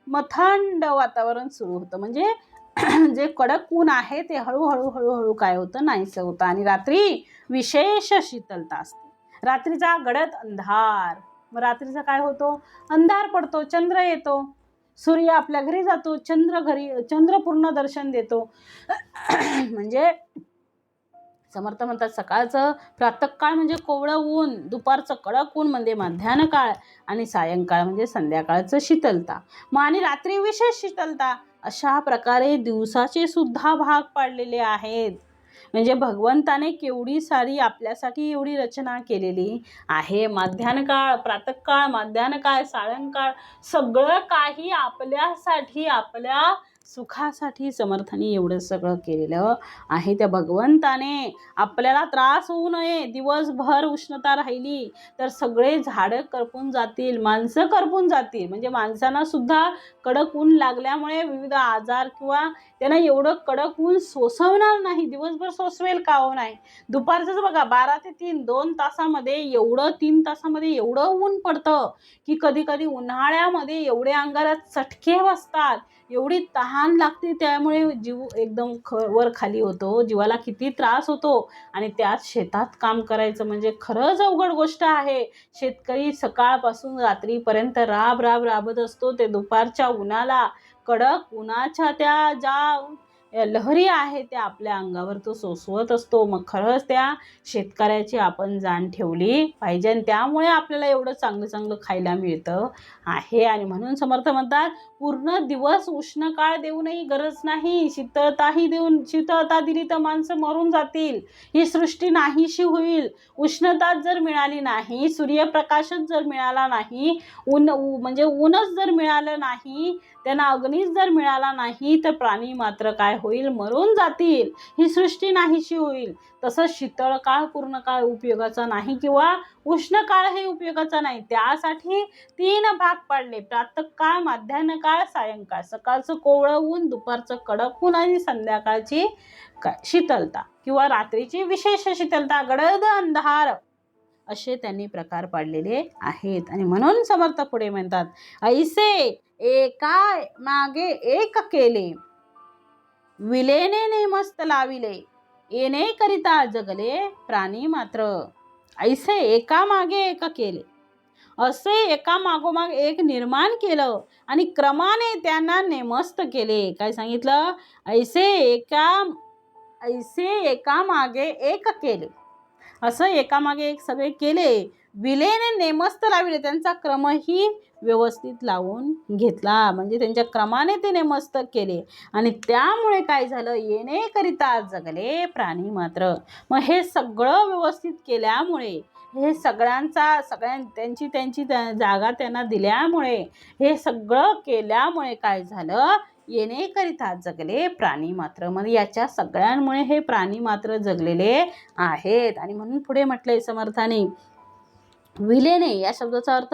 S1: मग थंड वातावरण सुरू होतं. म्हणजे जे कडक ऊन आहे ते हळूहळू काय होतं? नाहीसं होतं. आणि रात्री विशेष शीतलता असते. रात्रीचा गडद अंधार, मग रात्रीचा काय होतो? अंधार पडतो, चंद्र येतो, सूर्य आपल्या घरी जातो, चंद्र पूर्ण दर्शन देतो. म्हणजे समर्थ म्हणतात सकाळचं प्रातःकाळ म्हणजे कोवळं ऊन, दुपारचं कडक ऊन म्हणजे माध्यान्ह काळ, आणि सायंकाळ म्हणजे संध्याकाळचं शीतलता. मग आणि रात्री विशेष शीतलता. अशा प्रकारे दिवसाचे सुद्धा भाग पाडलेले आहेत. म्हणजे भगवंताने केवढी सारी आपल्यासाठी एवढी रचना केलेली आहे. माध्यान्ह काळ, प्रातःकाळ, माध्यान्ह काळ, सायंकाळ सगळं काही आपल्यासाठी, आपल्या सुखासाठी समर्थाने एवढं सगळं केलेलं आहे. त्या भगवंताने आपल्याला त्रास होऊ नये, दिवसभर उष्णता राहिली तर सगळे झाडं करपून जातील, माणसं करपून जातील. म्हणजे माणसांना सुद्धा कडक ऊन लागल्यामुळे विविध आजार, किंवा त्यांना एवढं कडक ऊन सोसवणार नाही, दिवसभर सोसवेल का हो नाही. दुपारचंच बघा 12 ते 3 2 तासामध्ये एवढं, 3 तासामध्ये एवढं ऊन पडतं की कधी कधी उन्हाळ्यामध्ये एवढे अंगाला चटके बसतात, एवढी तहान तहान लागते, त्यामुळे जीव एकदम वर खाली होतो, जीवाला किती त्रास होतो. आणि त्यात शेतात काम करायचं म्हणजे खरंच अवघड गोष्ट आहे. शेतकरी सकाळपासून रात्रीपर्यंत राबत असतो. ते दुपारच्या उन्हाला, कडक उन्हाच्या त्या ज्या लहरी आहे त्या आपल्या अंगावर तो सोसवत असतो. मग खरंच त्या शेतकऱ्याची आपण जाण ठेवली पाहिजे आणि त्यामुळे आपल्याला एवढं चांगलं चांगलं खायला मिळतं आहे. आणि म्हणून समर्थ म्हणतात, पूर्ण दिवस उष्ण काळ देऊनही गरज नाही, शीतळता दिली तर माणसं मरून जातील, ही सृष्टी नाहीशी होईल. उष्णता जर मिळाली नाही, सूर्यप्रकाशच जर मिळाला नाही, म्हणजे ऊनच जर मिळालं नाही, त्यांना अग्नीच जर मिळाला नाही, तर प्राणी मात्र काय होईल, मरून जातील, ही सृष्टी नाहीशी होईल. तसंच शीतळ काळ पूर्ण काळ उपयोगाचा नाही किंवा उष्ण काळ हे उपयोगाचा नाही. त्यासाठी 3 भाग पाडले: प्रातःकाळ, माध्यान्ह काळ, सायंकाळ. सकाळचं कोवळं ऊन, दुपारचं कडक ऊन आणि संध्याकाळची शीतलता किंवा रात्रीची विशेष शीतलता, गडद अंधार, असे त्यांनी प्रकार पाडलेले आहेत. आणि म्हणून समर्थ पुढे म्हणतात, ऐसे एका मागे एक केले, विलेने नेमस्त लाविले, येणे करिता जगले प्राणी मात्र. ऐसे एका मागे एक केले, असे एका मागोमाग एक निर्माण केलं आणि क्रमाने त्यांना नेमस्त केले. काय सांगितलं? ऐसे एका मागे एक केले, असं एकामागे एक सगळे केले. विलेने नेमस्त लाविले, त्यांचा क्रमही व्यवस्थित लावून घेतला, म्हणजे त्यांच्या क्रमाने ते नेमस्त केले. आणि त्यामुळे काय झालं? येणे करिता जगले प्राणी मात्र. मग हे सगळं व्यवस्थित केल्यामुळे, हे त्यांची जागा त्यांना दिल्यामुळे, हे सगळं केल्यामुळे काय झालं? येणेकरिता जगले प्राणी मात्र. मग याच्या सगळ्यांमुळे हे प्राणी मात्र जगलेले आहेत. आणि म्हणून पुढे म्हटलंय समर्थाने, विलेने या शब्दाचा अर्थ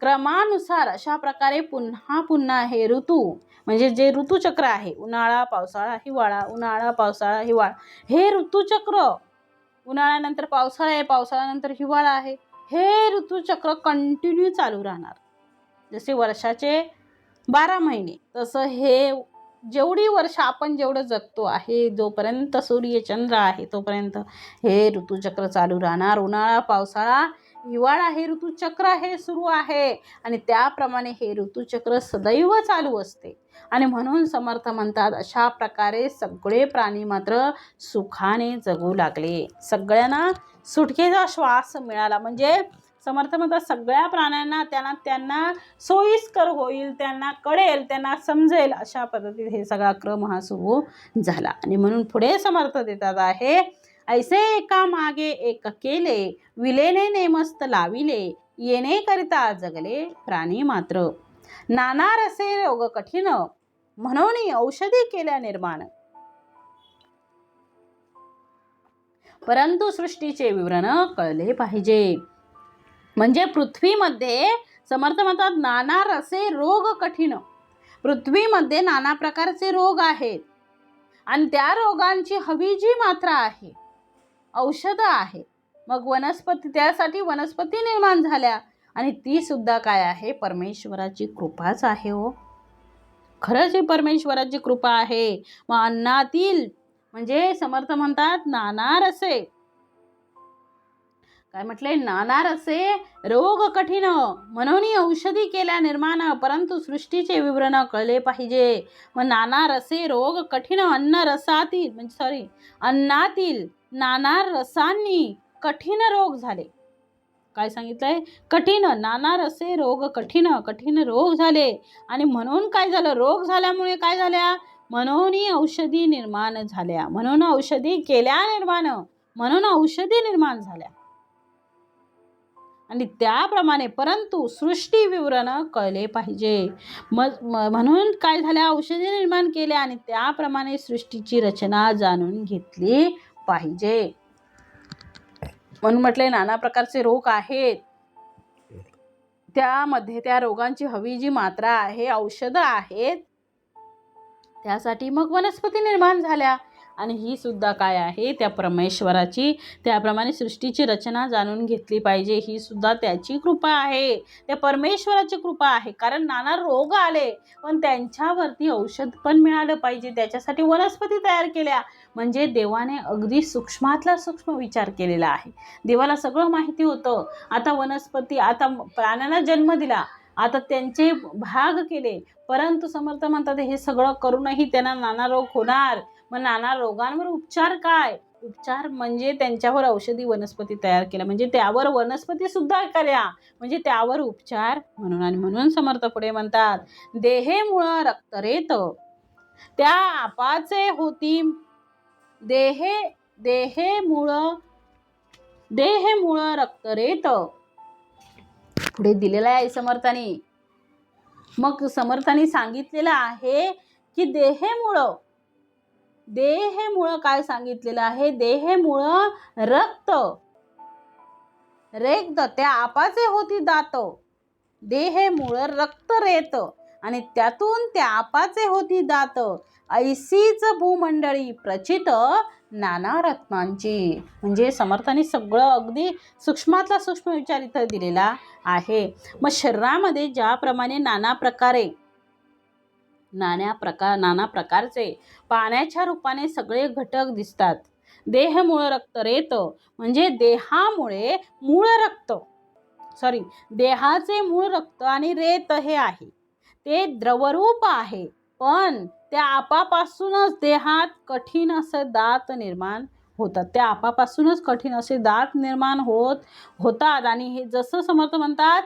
S1: क्रमानुसार अशा प्रकारे पुन्हा पुन्हा हे ऋतू, म्हणजे जे ऋतुचक्र आहे, उन्हाळा, पावसाळा, हिवाळा, उन्हाळा, पावसाळा, हिवाळा, हे ऋतुचक्र, उन्हाळ्यानंतर पावसाळा आहे, पावसाळ्यानंतर हिवाळा आहे, हे ऋतुचक्र कंटिन्यू चालू राहणार. जसे वर्षाचे 12 महिने, तसं हे जेवढी वर्ष आपण जेवढं जगतो आहे, जोपर्यंत सूर्यचंद्र आहे तोपर्यंत हे ऋतुचक्र चालू राहणार. उन्हाळा, पावसाळा, हिवाळा हे ऋतुचक्र हे सुरू आहे आणि त्याप्रमाणे हे ऋतुचक्र सदैव चालू असते. आणि म्हणून समर्थ म्हणतात, अशा प्रकारे सगळे प्राणी मात्र सुखाने जगू लागले, सगळ्यांना सुटकेचा श्वास मिळाला. म्हणजे समर्थ म्हणतात, सगळ्या प्राण्यांना त्यांना सोयीस्कर होईल, त्यांना कळेल, त्यांना समजेल, अशा पद्धतीने हे सगळा क्रम हा सुरू झाला. आणि म्हणून पुढे समर्थ देतात आहे, ऐसे एका मागे एक केले, विलेने नेमस्त लाविले, येणे करिता जगले प्राणी मात्र. नाना रसे रोग कठीण, म्हणून औषधी केल्या निर्माण. परंतु सृष्टीचे विवरण कळले पाहिजे. म्हणजे पृथ्वीमध्ये समर्थ म्हणतात, नाना रसे रोग कठीण, पृथ्वीमध्ये नाना प्रकारचे रोग आहेत आणि त्या रोगांची हवी जी मात्रा आहे, औषध आहे. मग वनस्पती, त्यासाठी वनस्पती निर्माण झाल्या आणि ती सुद्धा काय आहे? परमेश्वराची कृपाच आहे. हो, खरंच ही परमेश्वराची कृपा आहे. मग अन्नातील, म्हणजे समर्थ म्हणतात, नाना रसे, काय म्हटले? नाना रसे रोग कठीण, म्हणून औषधी केल्या निर्माण. परंतु सृष्टीचे विवरण कळले पाहिजे. मग नाना रसे रोग कठीण, अन्नातील नाना रसांनी कठीण रोग झाले. काय सांगितलंय? कठीण, नाना रसे रोग कठीण, कठीण रोग झाले. आणि म्हणून काय झालं? रोग झाल्यामुळे काय झाल्या? म्हणून औषधी निर्माण झाल्या, म्हणून औषधी केल्या निर्माण, म्हणून औषधी निर्माण झाल्या. आणि त्याप्रमाणे परंतु सृष्टी विवरण कळले पाहिजे. म्हणून काय झाल्या? औषधी निर्माण केल्या आणि त्याप्रमाणे सृष्टीची रचना जाणून घेतली पाहिजे. म्हणून म्हटले, नाना प्रकारचे रोग आहेत, त्यामध्ये त्या रोगांची हवी जी मात्रा आहे, औषधं आहेत, त्यासाठी मग वनस्पती निर्माण झाल्या. आणि ही सुद्धा काय आहे, त्या परमेश्वराची, त्याप्रमाणे सृष्टीची रचना जाणून घेतली पाहिजे. ही सुद्धा त्याची कृपा आहे, त्या परमेश्वराची कृपा आहे. कारण नाना रोग आले पण त्यांच्यावरती औषध पण मिळालं पाहिजे, त्याच्यासाठी वनस्पती तयार केल्या. म्हणजे देवाने अगदी सूक्ष्मातला सूक्ष्म विचार केलेला आहे. देवाला सगळं माहिती होतं. आता वनस्पती, आता प्राण्यांना जन्म दिला, आता त्यांचे भाग केले, परंतु समर्थ म्हणतात हे सगळं करूनही त्यांना नाना रोग होणार. मग नाना रोगांवर उपचार काय? उपचार म्हणजे त्यांच्यावर औषधी वनस्पती तयार केल्या, म्हणजे त्यावर वनस्पती सुद्धा केल्या, म्हणजे त्यावर उपचार म्हणून. आणि म्हणून समर्थ पुढे म्हणतात, देहेमुळं रक्तरेत त्या आपाचे होती, देहेमुळं रक्तरेत. पुढे दिलेला आहे समर्थानी. मग समर्थानी सांगितलेलं आहे की देहेमुळं काय सांगितलेलं आहे, देहेमुळं रक्त रेत त्या आपाचे होती दात, देहेमुळं रक्त रेत आणि त्यातून त्या आपाचे होती दात, ऐसीच भूमंडळी प्रचित नाना रत्नांची. म्हणजे समर्थांनी सगळं अगदी सूक्ष्मातला सूक्ष्म विचार इथं दिलेला आहे. मग शरीरामध्ये ज्याप्रमाणे नाना प्रकारचे पाण्याच्या रूपाने सगळे घटक दिसतात. देहामुळे रक्त रेत म्हणजे देहाचे मूळ रक्त आणि रेत हे आहे ते द्रवरूप आहे, पण त्या आपापासूनच देहात कठीण असे दात निर्माण होतात. त्या आपापासूनच कठीण असे दात निर्माण होतात. आणि हे जसं समर्थ म्हणतात,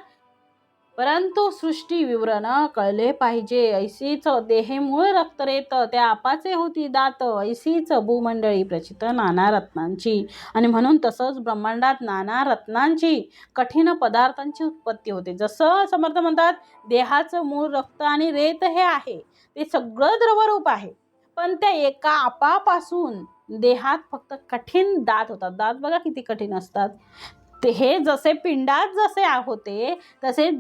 S1: परंतु सृष्टी विवरण कळले पाहिजे. ऐसीच देहेमुळ रक्त रेत त्या आपाचे होती दात, ऐसीच भूमंडळी प्रचित नाना रत्नांची. आणि म्हणून तसंच ब्रह्मांडात नाना रत्नांची, कठीण पदार्थांची उत्पत्ती होते. जसं समर्थ म्हणतात, देहाचं मूळ रक्त आणि रेत हे आहे ते सगळं द्रवरूप आहे, पण त्या एका आपापासून देहात फक्त कठीण दात होतात. दात बघा किती कठीण असतात. ते हे जसे पिंडात जसे होते तसे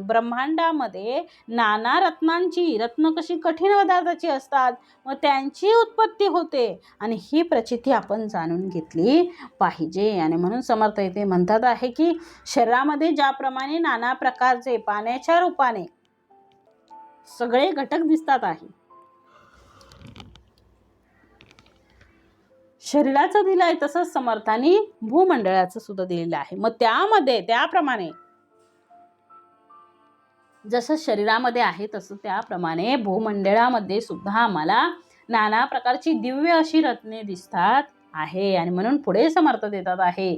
S1: ब्रह्मांडामध्ये नाना रत्नांची, रत्न कशी कठीण पदार्थाची असतात, मग त्यांची उत्पत्ती होते. आणि ही प्रचिती आपण जाणून घेतली पाहिजे. आणि म्हणून समर्थ इथे म्हणतात आहे की शरीरामध्ये ज्याप्रमाणे नाना प्रकारचे पाण्याच्या रूपाने सगळे घटक दिसतात आहे, शरीराचं दिलं आहे, तसंच समर्थांनी भूमंडळाचं सुद्धा दिलेलं आहे. मग त्याप्रमाणे जसं शरीरामध्ये आहे तसं त्याप्रमाणे भूमंडळामध्ये सुद्धा आम्हाला नाना प्रकारची दिव्य अशी रत्ने दिसतात आहे. आणि म्हणून पुढे समर्थ देतात आहे,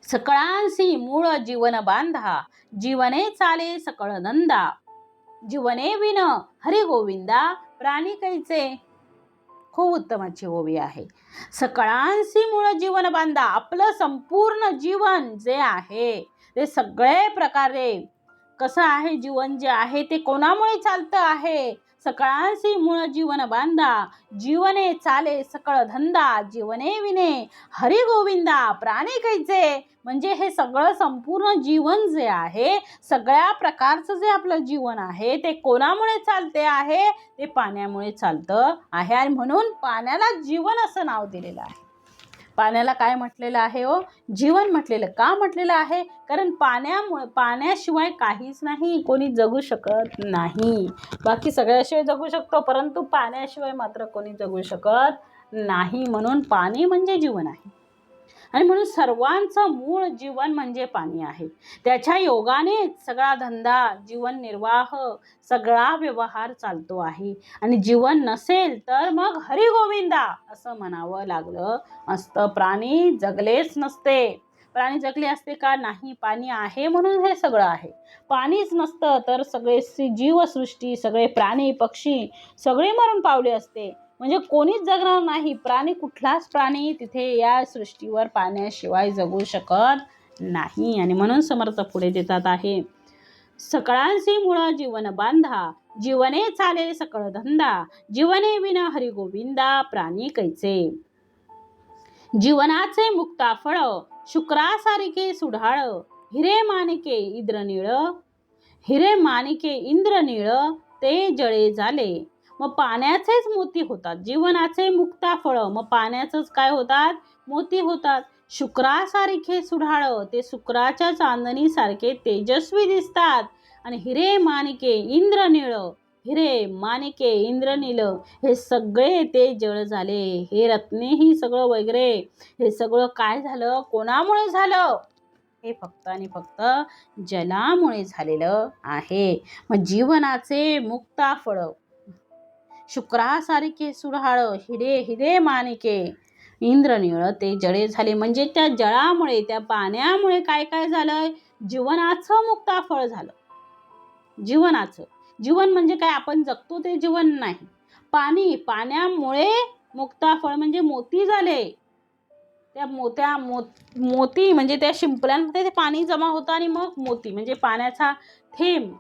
S1: सकळांसी मूळ जीवन बांधा, जीवने चाले सकळ नंदा, जीवने विन हरी गोविंदा प्राणी कैचे. खूप उत्तमाची ओवी आहे. सकळांसी मूळ जीवन बांधा, आपलं संपूर्ण जीवन जे आहे ते सगळे प्रकारे कसं आहे, जीवन जे आहे ते कोणामुळे चालतं आहे. सकळांसी मूळ जीवन बांधा, जीवने चाले सकळ धंदा, जीवने विने हरी गोविंदा प्राणी कैचे. म्हणजे हे सगळं संपूर्ण जीवन जे आहे, सगळ्या प्रकारचं जे आपलं जीवन आहे ते कोणामुळे चालते आहे, ते पाण्यामुळे चालतं आहे. आणि म्हणून पाण्याला जीवन असं नाव दिलेलं आहे. पाण्याला काय म्हटलेलं आहे हो, जीवन म्हटलेलं. का म्हटलेलं आहे, कारण पाण्याशिवाय काहीच नाही, कोणी जगू शकत नाही. बाकी सगळ्याशिवाय जगू शकतो, परंतु पाण्याशिवाय मात्र कोणी जगू शकत नाही. म्हणून पाणी म्हणजे जीवन आहे. आणि म्हणून सर्वांचं मूळ जीवन म्हणजे पाणी आहे. त्याच्या योगाने सगळा धंदा, जीवन निर्वाह, सगळा व्यवहार चालतो आहे. आणि जीवन नसेल तर मग हरी गोविंदा असं म्हणावं लागलं असतं. प्राणी जगलेच नसते. प्राणी जगले असते का? नाही. पाणी आहे म्हणून हे सगळं आहे. पाणीच नसतं तर सगळे जीवसृष्टी, सगळे प्राणी पक्षी सगळे मरून पावले असते. म्हणजे कोणीच जगणार नाही. कुठलाच प्राणी तिथे या सृष्टीवर पाण्याशिवाय जगू शकत नाही. आणि म्हणून समर्थ पुढे देतात आहे, सकळांसी मूळ जीवन बांधा, जीवने चाले सकळ धंदा, जीवने विना हरी गोविंदा प्राणी कैचे. जीवनाचे मुक्ता फळ, शुक्रासारिके सुढाळ, हिरे माणिके इंद्रनीळ ते जळे झाले, मग पाण्याचेच मोती होतात. जीवनाचे मुक्ताफळ मग पाण्याचंच काय होतात? मोती होतात. शुक्रासारखे सुढाळ ते शुक्राच्या चांदणीसारखे तेजस्वी दिसतात. आणि हिरे माणिके इंद्रनीळ हिरे माणिके इंद्रनील हे सगळे ते जळ झाले. हे रत्ने ही सगळं वगैरे हे सगळं काय झालं? कोणामुळे झालं? हे फक्त आणि फक्त जलामुळे झालेलं आहे. मग जीवनाचे मुक्ताफळ शुक्रासारखे सुढाळ हिरे हिरे माणिके इंद्रनीळ ते जळे झाले. म्हणजे त्या जळामुळे त्या पाण्यामुळे काय काय झालं? जीवनाचं मुक्ताफळ झालं. जीवनाचं जीवन म्हणजे काय? आपण जगतो ते जीवन नाही. पाण्यामुळे मुक्ताफळ म्हणजे मोती झाले. त्या मोती म्हणजे त्या शिंपल्यांमध्ये ते पाणी जमा होतं आणि मग मोती म्हणजे पाण्याचा थेंब.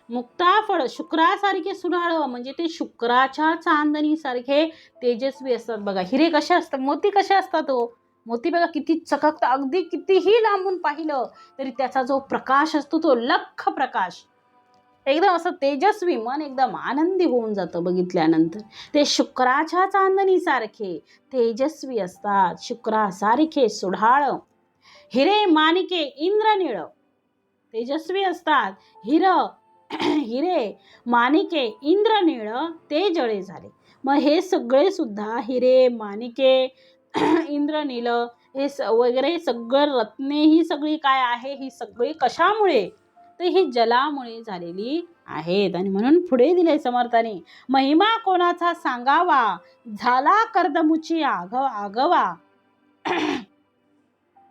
S1: मुक्ताफळ शुक्रासारखे सुढाळ म्हणजे ते शुक्राच्या चांदणीसारखे तेजस्वी असतात. बघा हिरे कसे असतात, मोती कसे असतात हो? मोती बघा किती चककतं. अगदी कितीही लांबून पाहिलं तरी त्याचा जो प्रकाश असतो तो लख्ख प्रकाश, एकदम असं तेजस्वी, मन एकदम आनंदी होऊन जातं बघितल्यानंतर. ते शुक्राच्या चांदणीसारखे तेजस्वी असतात. शुक्रासारखे सुढाळ हिरे माणिके इंद्रनीळ तेजस्वी असतात. हिरे माणिके इंद्रनीळ ते जळे झाले. मग हे सगळे सुद्धा हिरे माणिके इंद्रनीळ हे वगैरे सगळं रत्ने ही सगळी काय आहे? ही सगळी कशामुळे? तर ही जलामुळे झालेली आहेत. आणि म्हणून पुढे दिले समर्थाने, महिमा कोणाचा सांगावा झाला कर्दमुची आगवा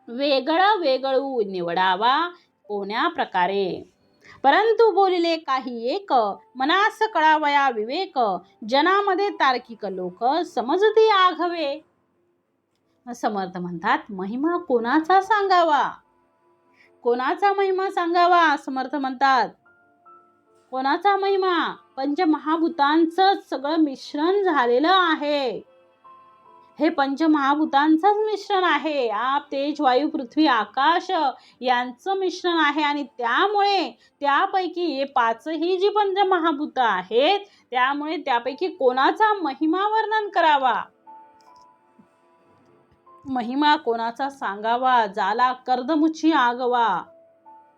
S1: वेगळं वेगळू निवडावा कोण्या प्रकारे. परंतु बोलिले काही एक मनास कळावया विवेक जनामध्ये तार्किक लोक समजती आघवे. समर्थ म्हणतात महिमा कोणाचा सांगावा? कोणाचा महिमा सांगावा? समर्थ म्हणतात कोणाचा महिमा? पंचमहाभूतांचं सगळं मिश्रण झालेलं आहे. हे पंचमहाभूतांचंच मिश्रण आहे. आप तेज वायू पृथ्वी आकाश यांचं मिश्रण आहे. आणि त्यामुळे त्यापैकी हे पाचही जी पंचमहाभूत आहेत त्यामुळे त्यापैकी कोणाचा महिमा वर्णन करावा? महिमा कोणाचा सांगावा झाला कर्दमुची आगवा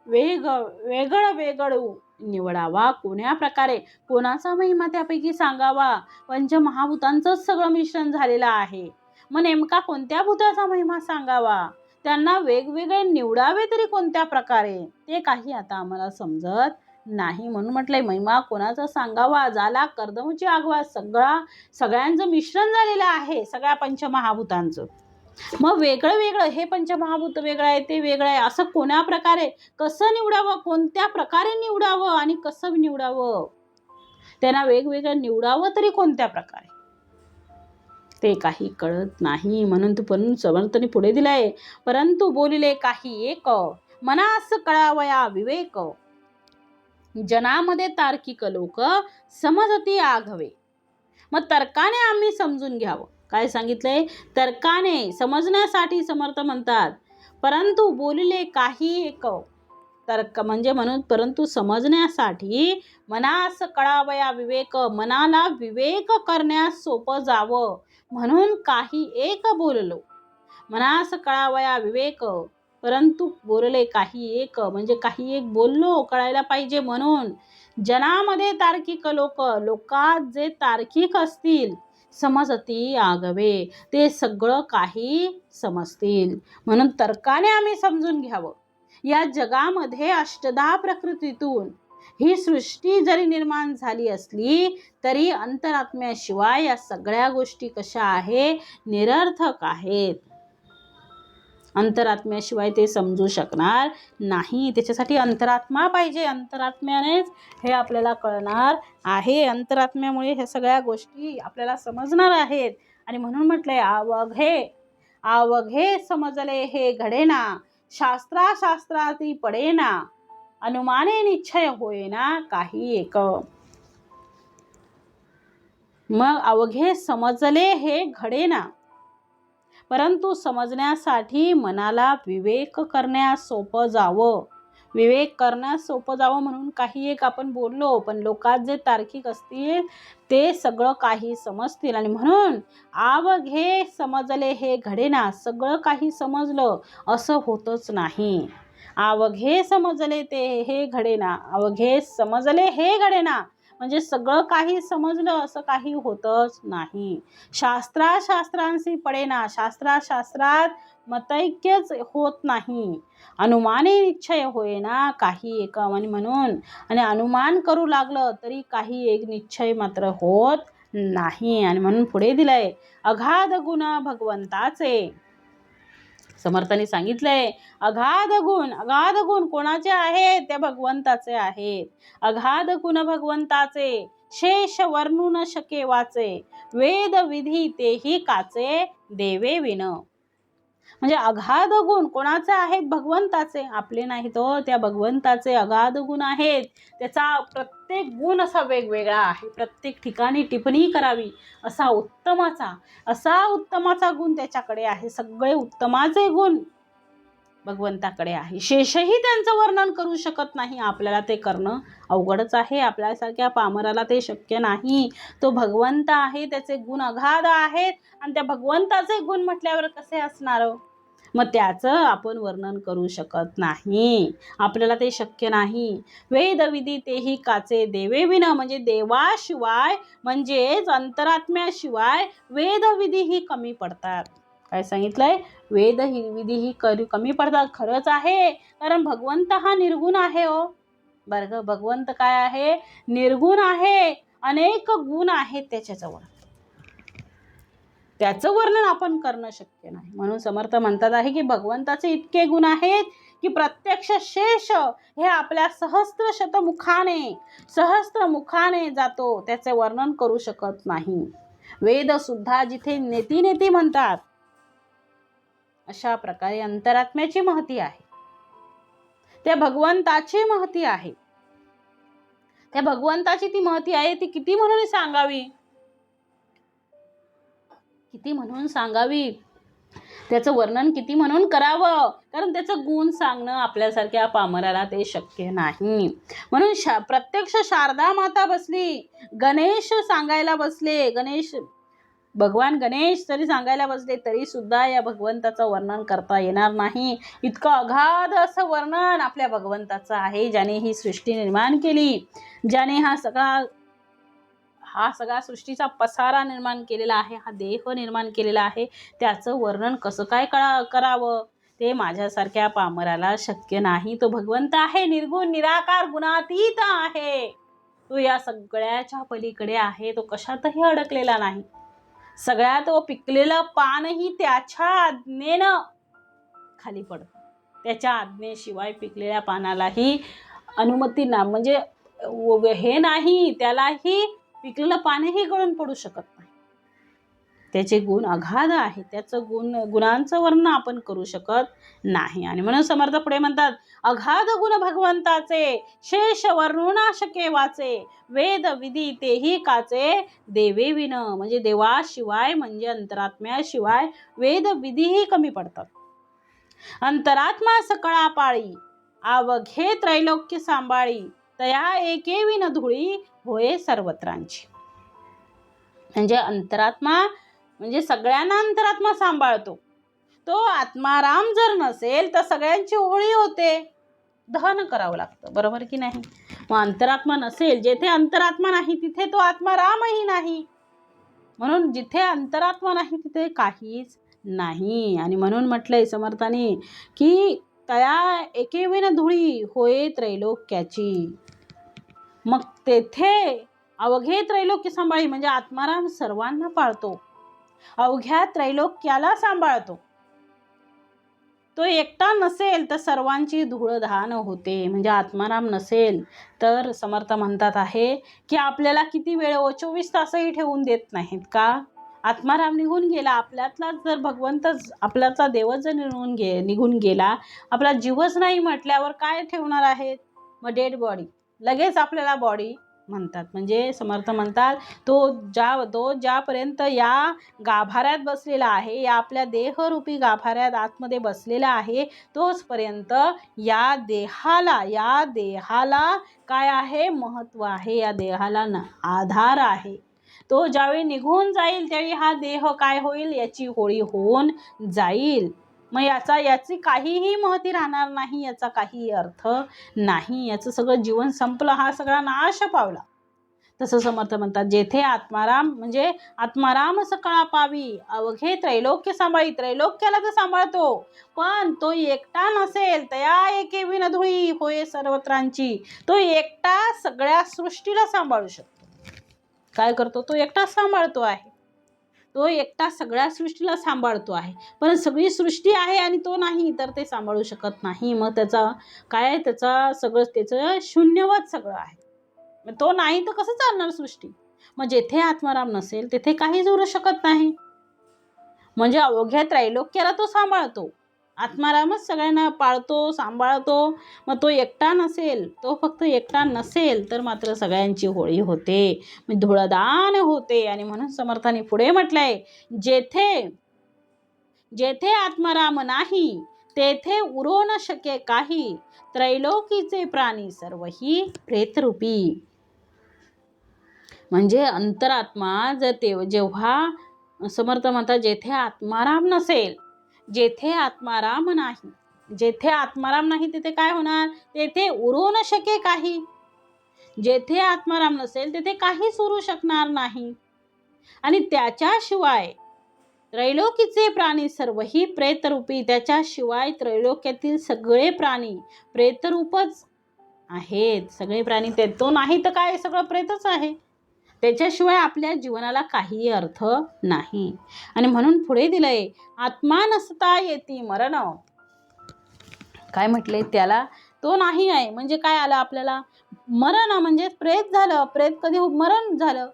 S1: वेगळं वेगळू निवडावा कोण्या प्रकारे. कोणाचा महिमा त्यापैकी सांगावा? पंचमहाभूतांचंच सगळं मिश्रण झालेलं आहे. मग नेमका कोणत्या भूताचा महिमा सांगावा? त्यांना वेगवेगळे निवडावे तरी कोणत्या प्रकारे? ते काही आता आम्हाला समजत नाही. म्हणून म्हटलंय महिमा कोणाचा सांगावा झाला कर्दमुची आगवा. सगळ्यांचं मिश्रण झालेलं आहे सगळ्या पंचमहाभूतांचं. मग वेगळं वेगळं हे पंचमहाभूत वेगळं आहे ते वेगळं आहे असं कोण्या प्रकारे? कसं निवडावं? कोणत्या प्रकारे निवडावं आणि कसं निवडावं? त्यांना वेगवेगळं निवडावं तरी कोणत्या प्रकारे? ते काही कळत नाही. म्हणून पण समर्थाने पुढे दिलाय, परंतु बोलिले काही एक मनास कळावया विवेक जनामध्ये तार्किक लोक समजती आघवे. मग तर्काने आम्ही समजून घ्यावं. काय सांगितलंय? तर्काने समजण्यासाठी समर्थ म्हणतात. परंतु बोलिले काही एक तर्क म्हणजे म्हणून परंतु समजण्यासाठी मनास कळावया विवेक मनाला विवेक करण्यास सोपं जावं म्हणून काही एक बोललो. मनास कळावया विवेक परंतु बोलले काही एक म्हणजे काही एक बोललो कळायला पाहिजे म्हणून. जनामध्ये तार्किक लोकात जे तार्किक असतील समजती आगवे ते सगळं काही समजतील. म्हणून तर्काने आम्ही समजून घ्यावं. या जगामध्ये अष्टधा प्रकृतीतून ही सृष्टी जरी निर्माण झाली असली तरी अंतरात्म्याशिवाय या सगळ्या गोष्टी कशा आहे? निरर्थक आहेत. अंतरात्म्याशिवाय ते समजू शकणार नाही. त्याच्यासाठी अंतरात्मा पाहिजे. अंतरात्म्यानेच हे आपल्याला कळणार आहे. अंतरात्म्यामुळे ह्या सगळ्या गोष्टी आपल्याला समजणार आहेत. आणि म्हणून म्हटलंय आवघे समजले हे घडेना शास्त्राती पडेना अनुमाने निश्चय होईना काही एक. मग अवघे समजले हे घडेना परंतु समजण्यासाठी मनाला विवेक करण्यास सोपं जावं विवेक करण्यास सोपं जावं म्हणून काही एक आपण बोललो, पण लोकात जे तार्किक असतील ते सगळं काही समजतील. आणि म्हणून अवघे समजले हे घडेना, सगळं काही समजलं असं होतच नाही. अवघे समजले ते हे घडेना, अवघे समजले हे घडेना, म्हणजे सगळं काही समजलं असं काही होतच नाही. शास्त्रांशी पडेना, शास्त्रात मतैक्यच होत नाही. अनुमाने निश्चय होईना काही एक. आणि म्हणून आणि अनुमान करू लागलं तरी काही एक निश्चय मात्र होत नाही. आणि म्हणून पुढे दिलंय, अगाध गुण भगवंताचे. समर्थांनी सांगितलंय, अगाध गुण कोणाचे आहेत? त्या भगवंताचे आहेत. अगाध गुण भगवंताचे, शेष वर्णू न शके वाचे, वेद विधी तेही काचे, देवे विन. म्हणजे अगाध गुण कोणाचे आहेत? भगवंताचे, आपले नाही तो, त्या भगवंताचे अगाध गुण आहेत. त्याचा प्रत्येक गुण असा वेगवेगळा आहे, प्रत्येक ठिकाणी टिप्पणी करावी असा उत्तमाचा गुण त्याच्याकडे आहे. सगळे उत्तमाचे गुण भगवंताकडे आहे. शेषही त्यांचं वर्णन करू शकत नाही, आपल्याला ते करणं अवघडच आहे. आपल्यासारख्या पामराला ते शक्य नाही. तो भगवंत आहे, त्याचे गुण अगाध आहेत, आणि त्या भगवंताचे गुण म्हटल्यावर कसे असणार? मग त्याचं आपण वर्णन करू शकत नाही, आपल्याला ते शक्य नाही. वेद विधी तेही काचे, देवे विन, म्हणजे देवाशिवाय म्हणजेच अंतरात्म्याशिवाय वेद विधी ही कमी पडतात. काय सांगितलंय? वेद विधी ही कमी पडतात. खरंच आहे, कारण भगवंत हा निर्गुण आहे. हो बरं, भगवंत काय आहे? निर्गुण आहे. अनेक गुण आहेत त्याच्याजवळ, त्याचं वर्णन आपण करणं शक्य नाही. म्हणून समर्थ म्हणतात आहे की भगवंताचे इतके गुण आहेत की प्रत्यक्ष शेष हे आपल्या सहस्त्र मुखाने जातो, त्याचे वर्णन करू शकत नाही. वेद सुद्धा जिथे नेती म्हणतात, अशा प्रकारे अंतरात्म्याची महती आहे, त्या भगवंताची महती आहे. त्या भगवंताची ती महती आहे, ती किती म्हणून सांगावी, त्याचं वर्णन किती म्हणून करावं, कारण त्याचं गुण सांगणं आपल्यासारख्या पामराला ते शक्य नाही. म्हणून प्रत्यक्ष शारदा माता बसली, गणेश सांगायला बसले, भगवान गणेश जरी सांगायला बसले तरी सुद्धा या भगवंताचं वर्णन करता येणार नाही. इतकं अगाध असं वर्णन आपल्या भगवंताचं आहे, ज्याने ही सृष्टी निर्माण केली, ज्याने हा सगळा सृष्टीचा पसारा निर्माण केलेला आहे, हा देह निर्माण केलेला आहे. त्याचं वर्णन कसं काय करावं, ते माझ्यासारख्या पामराला शक्य नाही. तो भगवंत आहे, निर्गुण निराकार गुणातीत आहे. तो या सगळ्याच्या पलीकडे आहे, तो कशातही अडकलेला नाही. सगळ्यात पिकलेलं पानही त्याच्या आज्ञेनं खाली पडतं, त्याच्या आज्ञेशिवाय पिकलेल्या पानालाही अनुमती ना, म्हणजे हे नाही, त्यालाही पिकलेलं पानही गळून पडू शकत नाही. त्याचे गुण अगाध आहे, त्याचं गुणांचं वर्णन आपण करू शकत नाही. आणि म्हणून समर्थ पुढे म्हणतात, अगाध गुण भगवंताचे, शेष वर्णुना शके वाचे, वेद विधी तेही काचे, देवे विन, म्हणजे देवाशिवाय म्हणजे अंतरात्म्याशिवाय वेद विधीही कमी पडतात. अंतरात्मा सकळा पाळी, अवघे त्रैलोक्य सांभाळी, तया एके विन धुळी होय सर्वत्रांची. म्हणजे अंतरात्मा म्हणजे सगळ्यांना अंतरात्मा सांभाळतो. तो आत्माराम जर नसेल तर सगळ्यांची होळी होते, दहन करावं लागतं, बरोबर की नाही? मग अंतरात्मा नसेल, जेथे अंतरात्मा नाही तिथे तो आत्मारामही नाही. म्हणून जिथे अंतरात्मा नाही तिथे काहीच नाही. आणि म्हणून म्हटलंय समर्थाने की तया एकेविन धुळी होय त्रैलोक्याची. मग तेथे अवघे त्रैलोक्य सांभाळी, म्हणजे आत्माराम सर्वांना पाळतो, अवघ्या त्रैलोक्याला सांभाळतो. तो एकटा नसेल तर सर्वांची धूळधाण होते. म्हणजे आत्माराम नसेल तर समर्थ म्हणतात आहे की आपल्याला किती वेळ 24 तासही ठेवून देत नाहीत का? आत्माराम निघून गेला, आपल्यातला जर भगवंत, आपल्याचा देवच जर निघून गेला, आपला जीवच नाही म्हटल्यावर काय ठेवणार आहेत? मग डेड बॉडी, लगेच आपल्याला बॉडी म्हणतात. म्हणजे समर्थ म्हणतात तो ज्यापर्यंत या गाभाऱ्यात बसलेला आहे, या आपल्या देहरूपी गाभाऱ्यात आतमध्ये बसलेला आहे, तोचपर्यंत या देहाला काय आहे, महत्त्व आहे. या देहाला आधार आहे. तो ज्यावेळी निघून जाईल त्यावेळी हा देह काय होईल, याची होळी होऊन जाईल. मग याची काहीही महती राहणार नाही, याचा काही अर्थ नाही. याचं सगळं जीवन संपलं, हा सगळा नाश पावला. तसं समर्थ म्हणतात, जेथे आत्माराम म्हणजे आत्माराम सकळा पावी, अवघे त्रैलोक्य सांभाळी. त्रैलोक्याला तर सांभाळतो, पण तो एकटा नसेल. तया एके विनधुळी होय सर्वत्रांची. तो एकटा सगळ्या सृष्टीला सांभाळू शकतो. काय करतो, तो एकटा सांभाळतो आहे. तो एकटा सगळ्या सृष्टीला सांभाळतो आहे. पण सगळी सृष्टी आहे आणि तो नाही, तर ते सांभाळू शकत नाही. मग त्याचं शून्यवत सगळं आहे. मग तो नाही तर कसं चालणार सृष्टी. मग जेथे आत्माराम नसेल तेथे काहीच उरू शकत नाही. म्हणजे अवघ्या त्रैलोक्याला तो सांभाळतो. आत्मारामच सगळ्यांना पाळतो, सांभाळतो. मग तो एकटा नसेल, तो फक्त एकटा नसेल तर मात्र सगळ्यांची होळी होते, म्हणजे धुळदान होते. आणि म्हणून समर्थाने पुढे म्हटलंय, जेथे आत्माराम नाही तेथे उरो न शके काही, त्रैलोकीचे प्राणी सर्वही प्रेतरूपी. म्हणजे अंतरात्मा जेव्हा समर्थ म्हणतात, जेथे आत्माराम नसेल, जेथे आत्माराम नाही तिथे काय होणार, तेथे उरू न शके काही. जेथे आत्माराम नसेल तेथे काहीच उरू शकणार नाही. आणि त्याच्याशिवाय त्रैलोकीचे प्राणी सर्वही प्रेतरूपी. त्याच्याशिवाय त्रैलोक्यातील सगळे प्राणी प्रेतरूपच आहेत. सगळे प्राणी तो नाही तर काय, सगळं प्रेतच आहे. त्याच्याशिवाय आपल्या जीवनाला काही अर्थ नाही. आणि म्हणून पुढे दिलंय, आत्मा नसता येती मरण. काय म्हटले, त्याला तो नाही आहे म्हणजे काय आलं आपल्याला, मरण म्हणजे प्रेत झालं. प्रेत कधी मरण झालं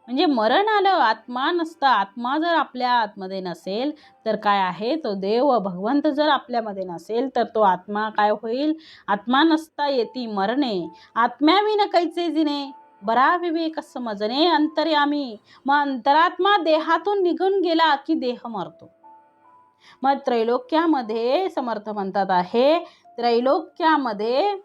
S1: म्हणजे मरण आलं. आत्मा नसता, आत्मा जर आपल्या आतमध्ये नसेल तर काय आहे, तो देव भगवंत जर आपल्यामध्ये नसेल तर तो आत्मा काय होईल. आत्मा नसता येती मरणे, आत्म्याविन कैचे जिने, बरा विवेक समजणे अंतर्यामी. मग अंतरात्मा देहातून निघून गेला की देह मरतो. मग त्रैलोक्यामध्ये समर्थ म्हणतात आहे, त्रैलोक्यामध्ये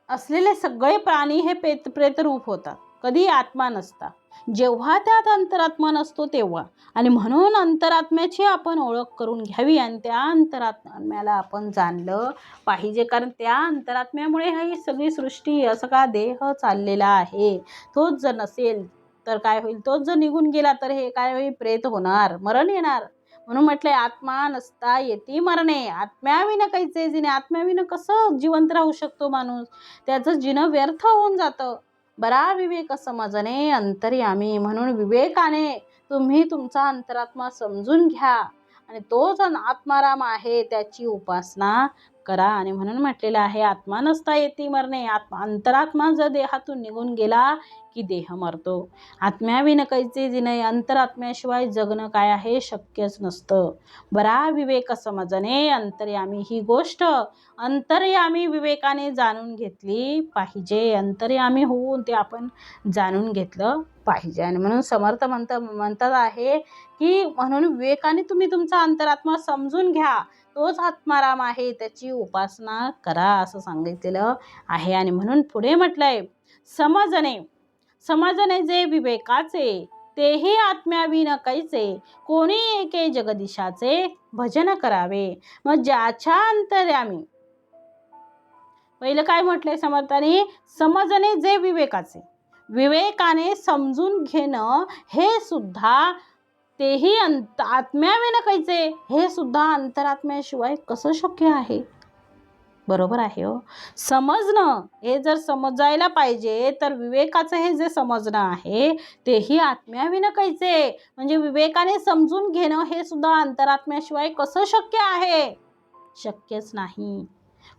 S1: असलेले सगळे प्राणी हे प्रेतरूप होतात. कधी आत्मा नसता, जेव्हा त्यात अंतरात्मा नसतो तेव्हा. आणि म्हणून अंतरात्म्याची आपण ओळख करून घ्यावी आणि त्या अंतरात्म्याला आपण जाणलं पाहिजे. कारण त्या अंतरात्म्यामुळे ही सगळी सृष्टी, असं का देह चाललेला आहे. तोच जर नसेल तर काय होईल, तोच जर निघून गेला तर हे काय होईल, प्रेत होणार, मरण येणार. म्हणून म्हटलंय, आत्मा नसता येती मरणे, आत्म्याविन कैचे जिने. आत्म्याविन कसं जिवंत राहू शकतो माणूस, त्याचं जिणं व्यर्थ होऊन जातं. बरा विवेक समजणे अंतर्यामी. म्हणून विवेकाने तुम्ही तुमचा अंतरात्मा समजून घ्या आणि तोच आत्माराम आहे त्याची उपासना करा. आणि म्हणून म्हटलेलं आहे, आत्मा नसता येती मरणे. अंतरात्मा जर देहातून निघून गेला की देह मरतो. आत्म्याविन कैचे जिने, अंतरात्म्याशिवाय जगणं काय आहे, शक्यच नसतं. बरा विवेक समजणे अंतर्यामी. ही गोष्ट अंतर्यामी विवेकाने जाणून घेतली पाहिजे. अंतर्यामी होऊन ते आपण जाणून घेतलं पाहिजे. आणि म्हणून समर्थ म्हणतात आहे की म्हणून विवेकाने तुम्ही तुमचा अंतरात्मा समजून घ्या, तोच आत्माराम आहे, त्याची उपासना करा, असं सांगितलेलं आहे. आणि म्हणून पुढे म्हटलंय, समजणे जे विवेकाचे, तेही आत्म्याविन कैचे, कोणी एके जगदीशाचे भजन करावे. मग ज्याच्या अंतर्यामी, पहिलं काय म्हटलंय समर्थाने, समजणे जे विवेकाचे, विवेकाने समजून घेणं हे सुद्धा, तेही आत्म्याविन कैचे, हे सुद्धा अंतरात्म्याशिवाय कसं शक्य आहे. बरोबर आहे हो. समजणं हे जर समजायला पाहिजे तर विवेकाचं हे जे समजणं आहे तेही आत्म्याविन कैचे, म्हणजे विवेकाने समजून घेणं हे सुद्धा अंतरात्म्याशिवाय कसं शक्य आहे, शक्यच नाही.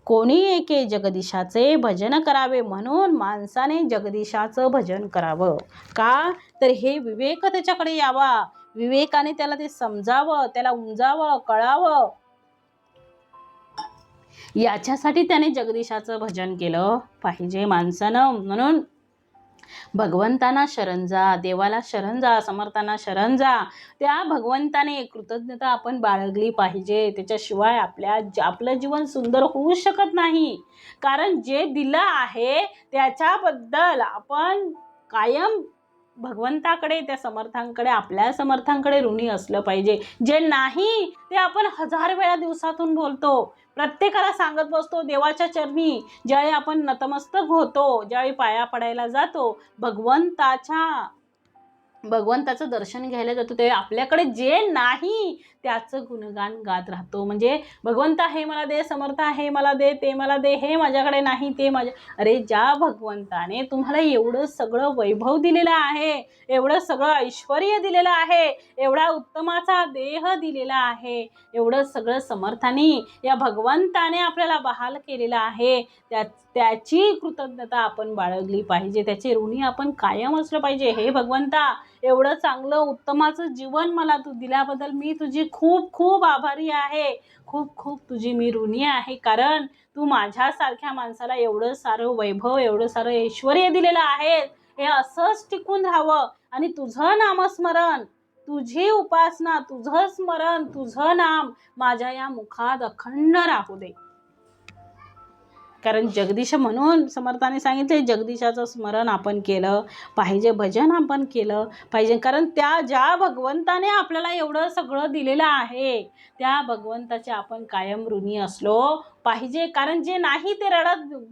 S1: कोणी एके जगदीशाचे भजन करावे. म्हणून माणसाने जगदीशाचं भजन करावं. का तर हे विवेक त्याच्याकडे यावा, विवेकाने त्याला ते समजावं, त्याला उमजावं, कळावं. याच्यासाठी त्याने जगदीशाचं भजन केलं पाहिजे माणसानं. म्हणून भगवंतांना शरण जा, देवाला शरण जा, समर्थांना शरण जा. त्या भगवंताने कृतज्ञता आपण बाळगली पाहिजे. त्याच्याशिवाय आपलं जीवन सुंदर होऊ शकत नाही. कारण जे दिलं आहे त्याच्याबद्दल आपण कायम भगवंताकडे, त्या समर्थांकडे, आपल्या समर्थांकडे ऋणी असलं पाहिजे. जे नाही ते आपण 1000 वेळा दिवसातून बोलतो, प्रत्येकाला सांगत बसतो देवाच्या चरणी. ज्यावेळी आपण नतमस्तक होतो, ज्यावेळी पाया पडायला जातो, भगवंताचं दर्शन घ्यायला जातो, ते आपल्याकडे जे नाही त्याचं गुणगान गात राहतो. म्हणजे भगवंता हे मला दे, समर्थ हे मला दे, ते मला दे, हे माझ्याकडे नाही ते माझ्या. अरे ज्या भगवंताने तुम्हाला एवढं सगळं वैभव दिलेलं आहे, एवढं सगळं ऐश्वर दिलेलं आहे, एवढा उत्तमाचा देह दिलेला आहे, एवढं सगळं समर्थाने या भगवंताने आपल्याला बहाल केलेलं आहे, त्याची कृतज्ञता आपण बाळगली पाहिजे. त्याचे ऋणी आपण कायम असलं पाहिजे. हे भगवंता, एवढं चांगलं उत्तमाचं जीवन मला तू दिल्याबद्दल मी तुझी खूप खूप आभारी आहे, खूप खूप तुझी मी ऋणी आहे. कारण तू माझ्यासारख्या माणसाला एवढं सारं वैभव, एवढं सारं ऐश्वर्य दिलेलं आहे. हे असंच टिकून राहावं आणि तुझं नामस्मरण, तुझी उपासना, तुझं स्मरण, तुझं नाम माझ्या या मुखात अखंड राहू दे. कारण जगदीश, म्हणून समर्थाने सांगितले जगदीशाचं स्मरण आपण केलं पाहिजे, भजन आपण केलं पाहिजे. कारण ज्या भगवंताने आपल्याला एवढं सगळं दिलेलं आहे त्या भगवंताचे आपण कायम ऋणी असलो पाहिजे. कारण जे नाही ते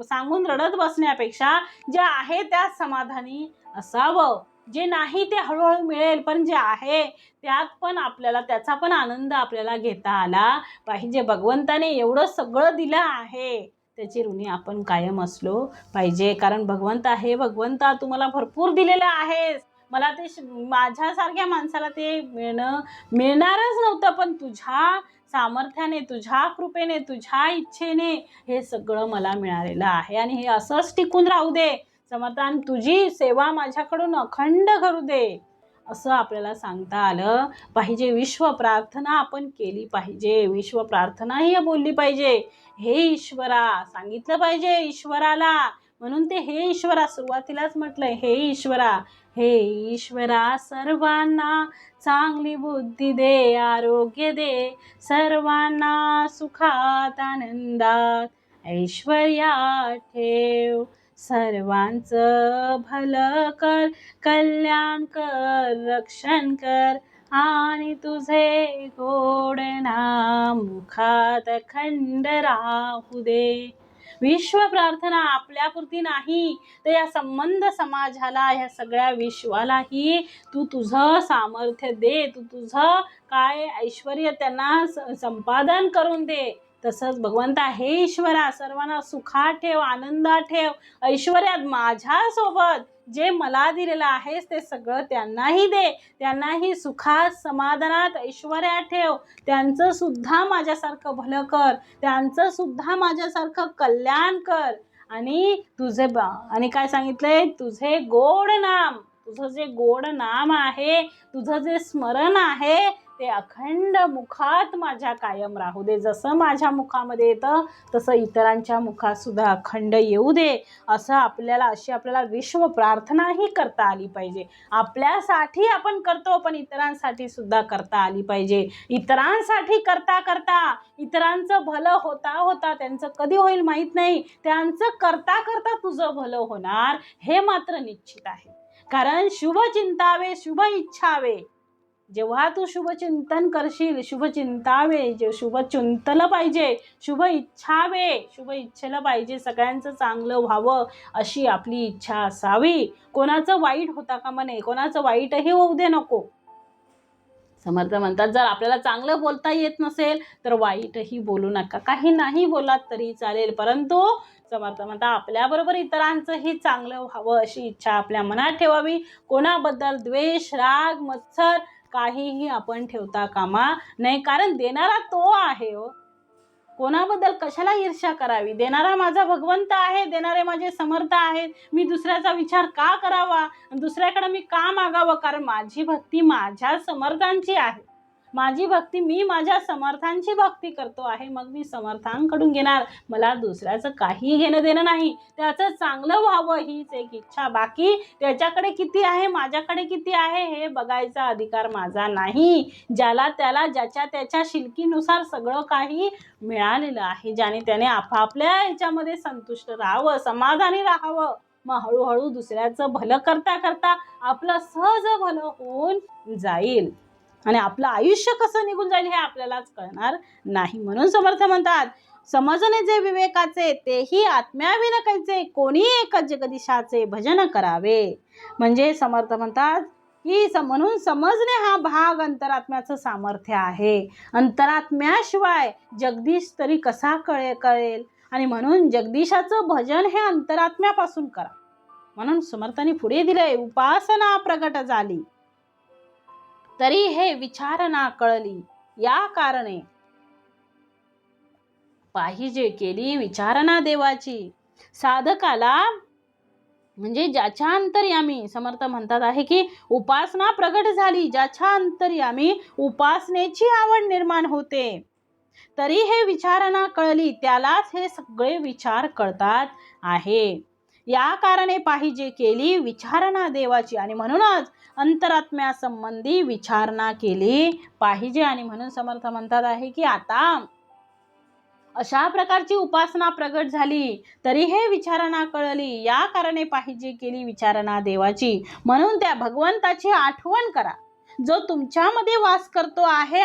S1: सांगून रडत बसण्यापेक्षा जे आहे त्यात समाधानी असावं. जे नाही ते हळूहळू मिळेल, पण जे आहे त्यात पण आपल्याला त्याचा पण आनंद आपल्याला घेता आला पाहिजे. भगवंताने एवढं सगळं दिलं आहे त्याची ऋणी आपण कायम असलो पाहिजे. कारण भगवंता तुम्हाला भरपूर दिलेलं आहेस, मला ते माझ्यासारख्या माणसाला ते मिळणारच नव्हतं, पण तुझ्या सामर्थ्याने, तुझ्या कृपेने, तुझ्या इच्छेने हे सगळं मला मिळालेलं आहे. आणि हे असंच टिकून राहू दे समर्थान, तुझी सेवा माझ्याकडून अखंड करू दे, असं आपल्याला सांगता आलं पाहिजे. विश्व प्रार्थना आपण केली पाहिजे, विश्व प्रार्थनाही बोलली पाहिजे. हे ईश्वरा सांगितलं पाहिजे ईश्वराला. म्हणून ते हे ईश्वरा सुरुवातीलाच म्हटलंय, हे ईश्वरा सर्वांना चांगली बुद्धी दे, आरोग्य दे, सर्वांना सुखात आनंदात ऐश्वर्यात ठेव, सर्वांचं भलं कर, कल्याण कर, रक्षण कर, आणि तुझे गोड नाम मुखात अखंड राहू दे. विश्व प्रार्थना आपल्यापुरती नाही तर या संबंध समाजाला, ह्या सगळ्या विश्वालाही तू तुझं सामर्थ्य दे, तू तुझं काय ऐश्वर्य त्यांना संपादन करून दे. तसंच भगवंता हे ईश्वरा सर्वांना सुखात ठेव, आनंदात ठेव, ऐश्वर्यात माझ्यासोबत जे मला दिलेलं आहेस ते सगळं त्यांनाही दे, त्यांनाही सुखात, समाधानात, ऐश्वर्यात ठेव, त्यांचं सुद्धा माझ्यासारखं भलं कर, त्यांचं सुद्धा माझ्यासारखं कल्याण कर. आणि आणि काय सांगितलंय, तुझे गोड नाम, तुझं जे गोड नाम आहे, तुझं जे स्मरण आहे ते अखंड मुखात माझ्या कायम राहू दे. जसं माझ्या मुखामध्ये येतं तसं इतरांच्या मुखात सुद्धा अखंड येऊ दे. अशी आपल्याला विश्व प्रार्थनाही करता आली पाहिजे. आपल्यासाठी आपण करतो, पण इतरांसाठी सुद्धा करता आली पाहिजे. इतरांसाठी करता करता इतरांचं भलं होता त्यांचं कधी होईल माहीत नाही, त्यांचं करता करता तुझं भलं होणार हे मात्र निश्चित आहे. कारण शुभ चिंतावे, शुभ इच्छावे. जेव्हा तू शुभचिंतन करशील, शुभ चिंतावे, शुभ चिंतलं पाहिजे, शुभ इच्छावे, शुभ इच्छेला पाहिजे, सगळ्यांचं चांगलं व्हावं अशी आपली इच्छा असावी. कोणाचं वाईट होता कामा नये, कोणाचं वाईटही होऊ दे नको. समर्थ म्हणतात जर आपल्याला चांगलं बोलता येत नसेल तर वाईटही बोलू नका, काही नाही बोलात तरी चालेल, परंतु समर्थ म्हणतात आपल्याबरोबर इतरांचंही चांगलं व्हावं अशी इच्छा आपल्या मनात ठेवावी. कोणाबद्दल द्वेष, राग, मत्सर काहीही आपण ठेवता कामा नाही. कारण देणारा तो आहे हो. कोणाबद्दल कशाला ईर्ष्या करावी? देणारा माझा भगवंत आहे, देणारे माझे समर्थ आहेत. मी दुसऱ्याचा विचार का करावा, दुसऱ्याकडे मी का मागावं? कारण माझी भक्ती माझ्या समर्थांची आहे. माझी भक्ती मी माझ्या समर्थांची भक्ती करतो आहे, मग मी समर्थांकडून घेणार, मला दुसऱ्याचं काही घेणं देणं नाही, त्याचं चांगलं व्हावं हीच एक इच्छा. बाकी त्याच्याकडे किती आहे माझ्याकडे किती आहे हे बघायचा अधिकार माझा नाही. ज्याला त्याला ज्याच्या त्याच्या शिलकीनुसार सगळं काही मिळालेलं आहे, ज्याने त्याने आपापल्या ह्याच्यामध्ये संतुष्ट राहावं, समाधानी राहावं. मग हळूहळू दुसऱ्याचं भलं करता करता आपलं सहज भलं होऊन जाईल आणि आपलं आयुष्य कसं निघून जाईल हे आपल्यालाच कळणार नाही. म्हणून समर्थ म्हणतात, समजणे जे विवेकाचे तेही आत्म्याविन कैचे, कोणी एक जगदीशाचे भजन करावे. म्हणजे समर्थ म्हणतात की म्हणून समजणे हा भाग अंतरात्म्याचं सामर्थ्य आहे. अंतरात्म्याशिवाय जगदीश तरी कसा कळेल. आणि म्हणून जगदीशाचं भजन हे अंतरात्म्यापासून करा. म्हणून समर्थांनी पुढे दिले, उपासना प्रगट झाली तरी हे विचारणा कळली, या कारणे पाहिजे केली विचारणा देवाची. साधकाला म्हणजे ज्याच्या अंतर्यामी समर्थ म्हणतात आहे की उपासना प्रगट झाली, ज्याच्या अंतर्यामी उपासनेची आवड निर्माण होते तरी हे विचारणा कळली, त्यालाच हे सगळे विचार कळतात आहे. या कारणे पाहिजे केली विचारणा देवाची. आणि म्हणूनच अंतरात्म्या संबंधी विचारणा केली पाहिजे. आणि म्हणून समर्थ म्हणतात आहे की आता अशा प्रकारची उपासना प्रगट झाली तरी हे विचारणा कळली, या कारणे पाहिजे केली विचारणा देवाची. म्हणून त्या भगवंताची आठवण करा जो तुमच्यामध्ये वास करतो आहे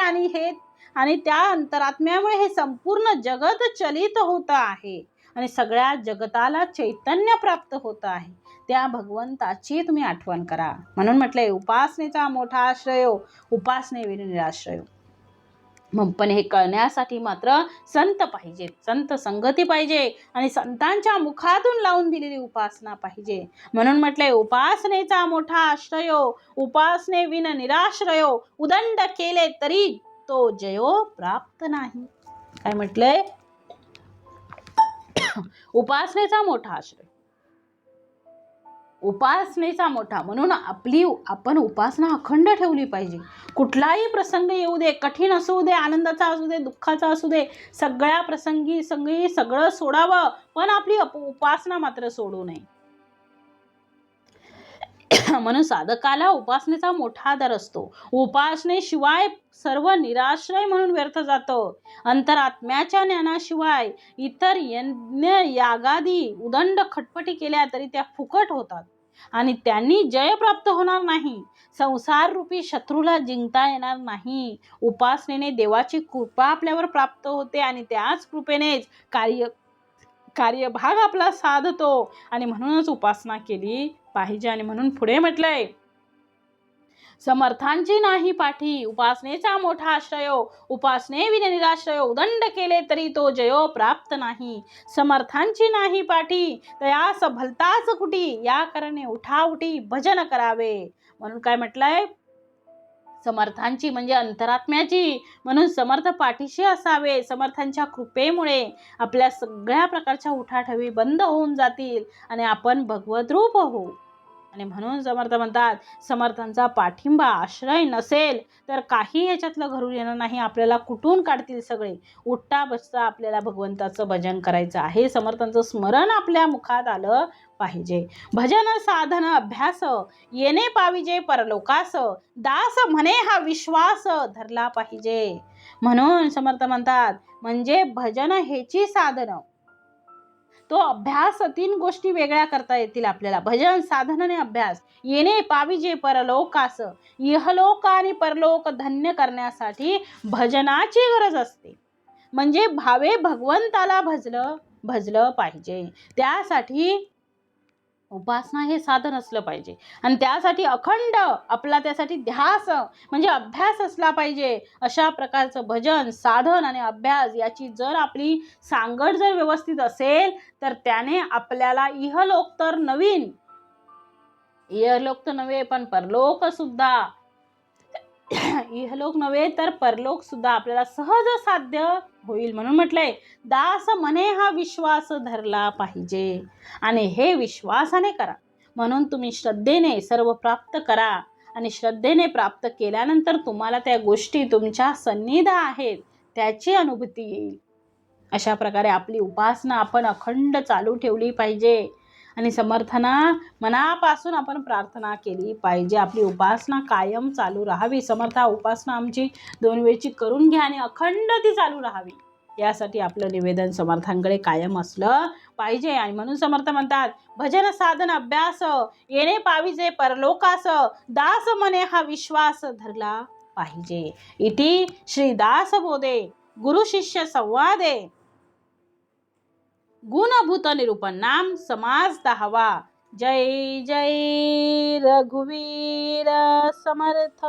S1: आणि त्या अंतरात्म्यामुळे हे संपूर्ण जगत चलित होत आहे आणि सगळ्या जगताला चैतन्य प्राप्त होत आहे. त्या भगवंताची तुम्ही आठवण करा. म्हणून म्हटलंय उपासनेचा मोठा आश्रय, उपासनेविना निराश्रय. मग पण हे कळण्यासाठी मात्र संत पाहिजेत, संत संगती पाहिजे आणि संतांच्या मुखातून लावून दिलेली उपासना पाहिजे. म्हणून म्हटलंय उपासनेचा मोठा आश्रय, उपासनेविना निराश्रय, उदंड केले तरी तो जयो प्राप्त नाही. काय म्हटलंय? उपासनेचा मोठा आश्रय, उपासनेचा मोठा. म्हणून आपण उपासना अखंड ठेवली पाहिजे. कुठलाही प्रसंग येऊ दे, कठीण असू दे, आनंदाचा असू दे, दुःखाचा असू दे, सगळ्या प्रसंगी सगळं सोडावं, पण आपली उपासना मात्र सोडू नये. म्हणून साधकाला उपासनेचा मोठा आदर असतो. उपासनेशिवाय सर्व निराश्रय म्हणून व्यर्थ जातं. अंतरात्म्याच्या ज्ञानाशिवाय इतर यज्ञ यागादी उदंड खटपटी केल्या तरी त्या फुकट होतात आणि त्यांनी जय प्राप्त होणार नाही. संसार रूपी शत्रूला जिंकता येणार नाही. उपासनेने देवाची कृपा आपल्यावर प्राप्त होते आणि त्याच कृपेनेच कार्यभाग आपला साधतो. आणि म्हणूनच उपासना केली पाहिजे. आणि म्हणून पुढे म्हटलंय, समर्थांची नाही पाठी, उपासनेचा मोठा आश्रय, उपासनेविना निराश्रय, उदंड केले तरी तो जयो प्राप्त नाही. समर्थांची नाही पाठी तयास भलताच कुटी, या कारणे उठाउठी भजन करावे. म्हणून काय म्हटलंय? समर्थांची म्हणजे अंतरात्म्याची. म्हणून समर्थ पाठीशी असावे. समर्थांच्या कृपेमुळे आपल्या सगळ्या प्रकारच्या उठाठवी बंद होऊन जातील आणि आपण भगवत रूप होऊ. आणि म्हणून समर्थ म्हणतात, समर्थांचा पाठिंबा आश्रय नसेल तर काही ह्याच्यातलं घरून येणार नाही. आपल्याला कुठून काढतील सगळे. उठता बसता आपल्याला भगवंताचं भजन करायचं आहे. समर्थांचं स्मरण आपल्या मुखात आलं पाहिजे. भजन साधन अभ्यास येणे पाविजे परलोकास, दास म्हणे हा विश्वास धरला पाहिजे. म्हणून समर्थ म्हणतात म्हणजे भजन हेची साधन, तो अभ्यास 3 गोष्टी वेगळ्या करता येतील आपल्याला. भजन, साधन आणि अभ्यास. येणे पाविजे परलोकास, इहलोक आणि परलोक धन्य करण्यासाठी भजनाची गरज असते. म्हणजे भावे भगवंताला भजलं पाहिजे. त्यासाठी उपासना हे साधन असलं पाहिजे आणि त्यासाठी अखंड आपला त्यासाठी ध्यास म्हणजे अभ्यास असला पाहिजे. अशा प्रकारचं भजन, साधन आणि अभ्यास याची जर आपली सांगड जर व्यवस्थित असेल तर त्याने आपल्याला इहलोक तर नव्हे पण परलोक सुद्धा, इहलोक नव्हे तर परलोक सुद्धा आपल्याला सहज साध्य होईल. म्हणून म्हटलंय दास म्हणे हा विश्वास धरला पाहिजे आणि हे विश्वासाने करा. म्हणून तुम्ही श्रद्धेने सर्व प्राप्त करा आणि श्रद्धेने प्राप्त केल्यानंतर तुम्हाला त्या गोष्टी तुमच्या सन्निध आहेत त्याची अनुभूती येईल. अशा प्रकारे आपली उपासना आपण अखंड चालू ठेवली पाहिजे आणि समर्थांना मनापासून आपण प्रार्थना केली पाहिजे. आपली उपासना कायम चालू राहावी. समर्था उपासना आमची 2 वेळची करून घ्या आणि अखंड ती चालू राहावी, यासाठी आपलं निवेदन समर्थांकडे कायम असलं पाहिजे. आणि म्हणून समर्थ म्हणतात, भजन साधन अभ्यास येणे पाविजे परलोकास, दास मने हा विश्वास धरला पाहिजे. इति श्री दासबोधे गुरु शिष्य संवादे गुणभूत निरूपण नाम समास 10वा. जय जय रघुवीर समर्थ.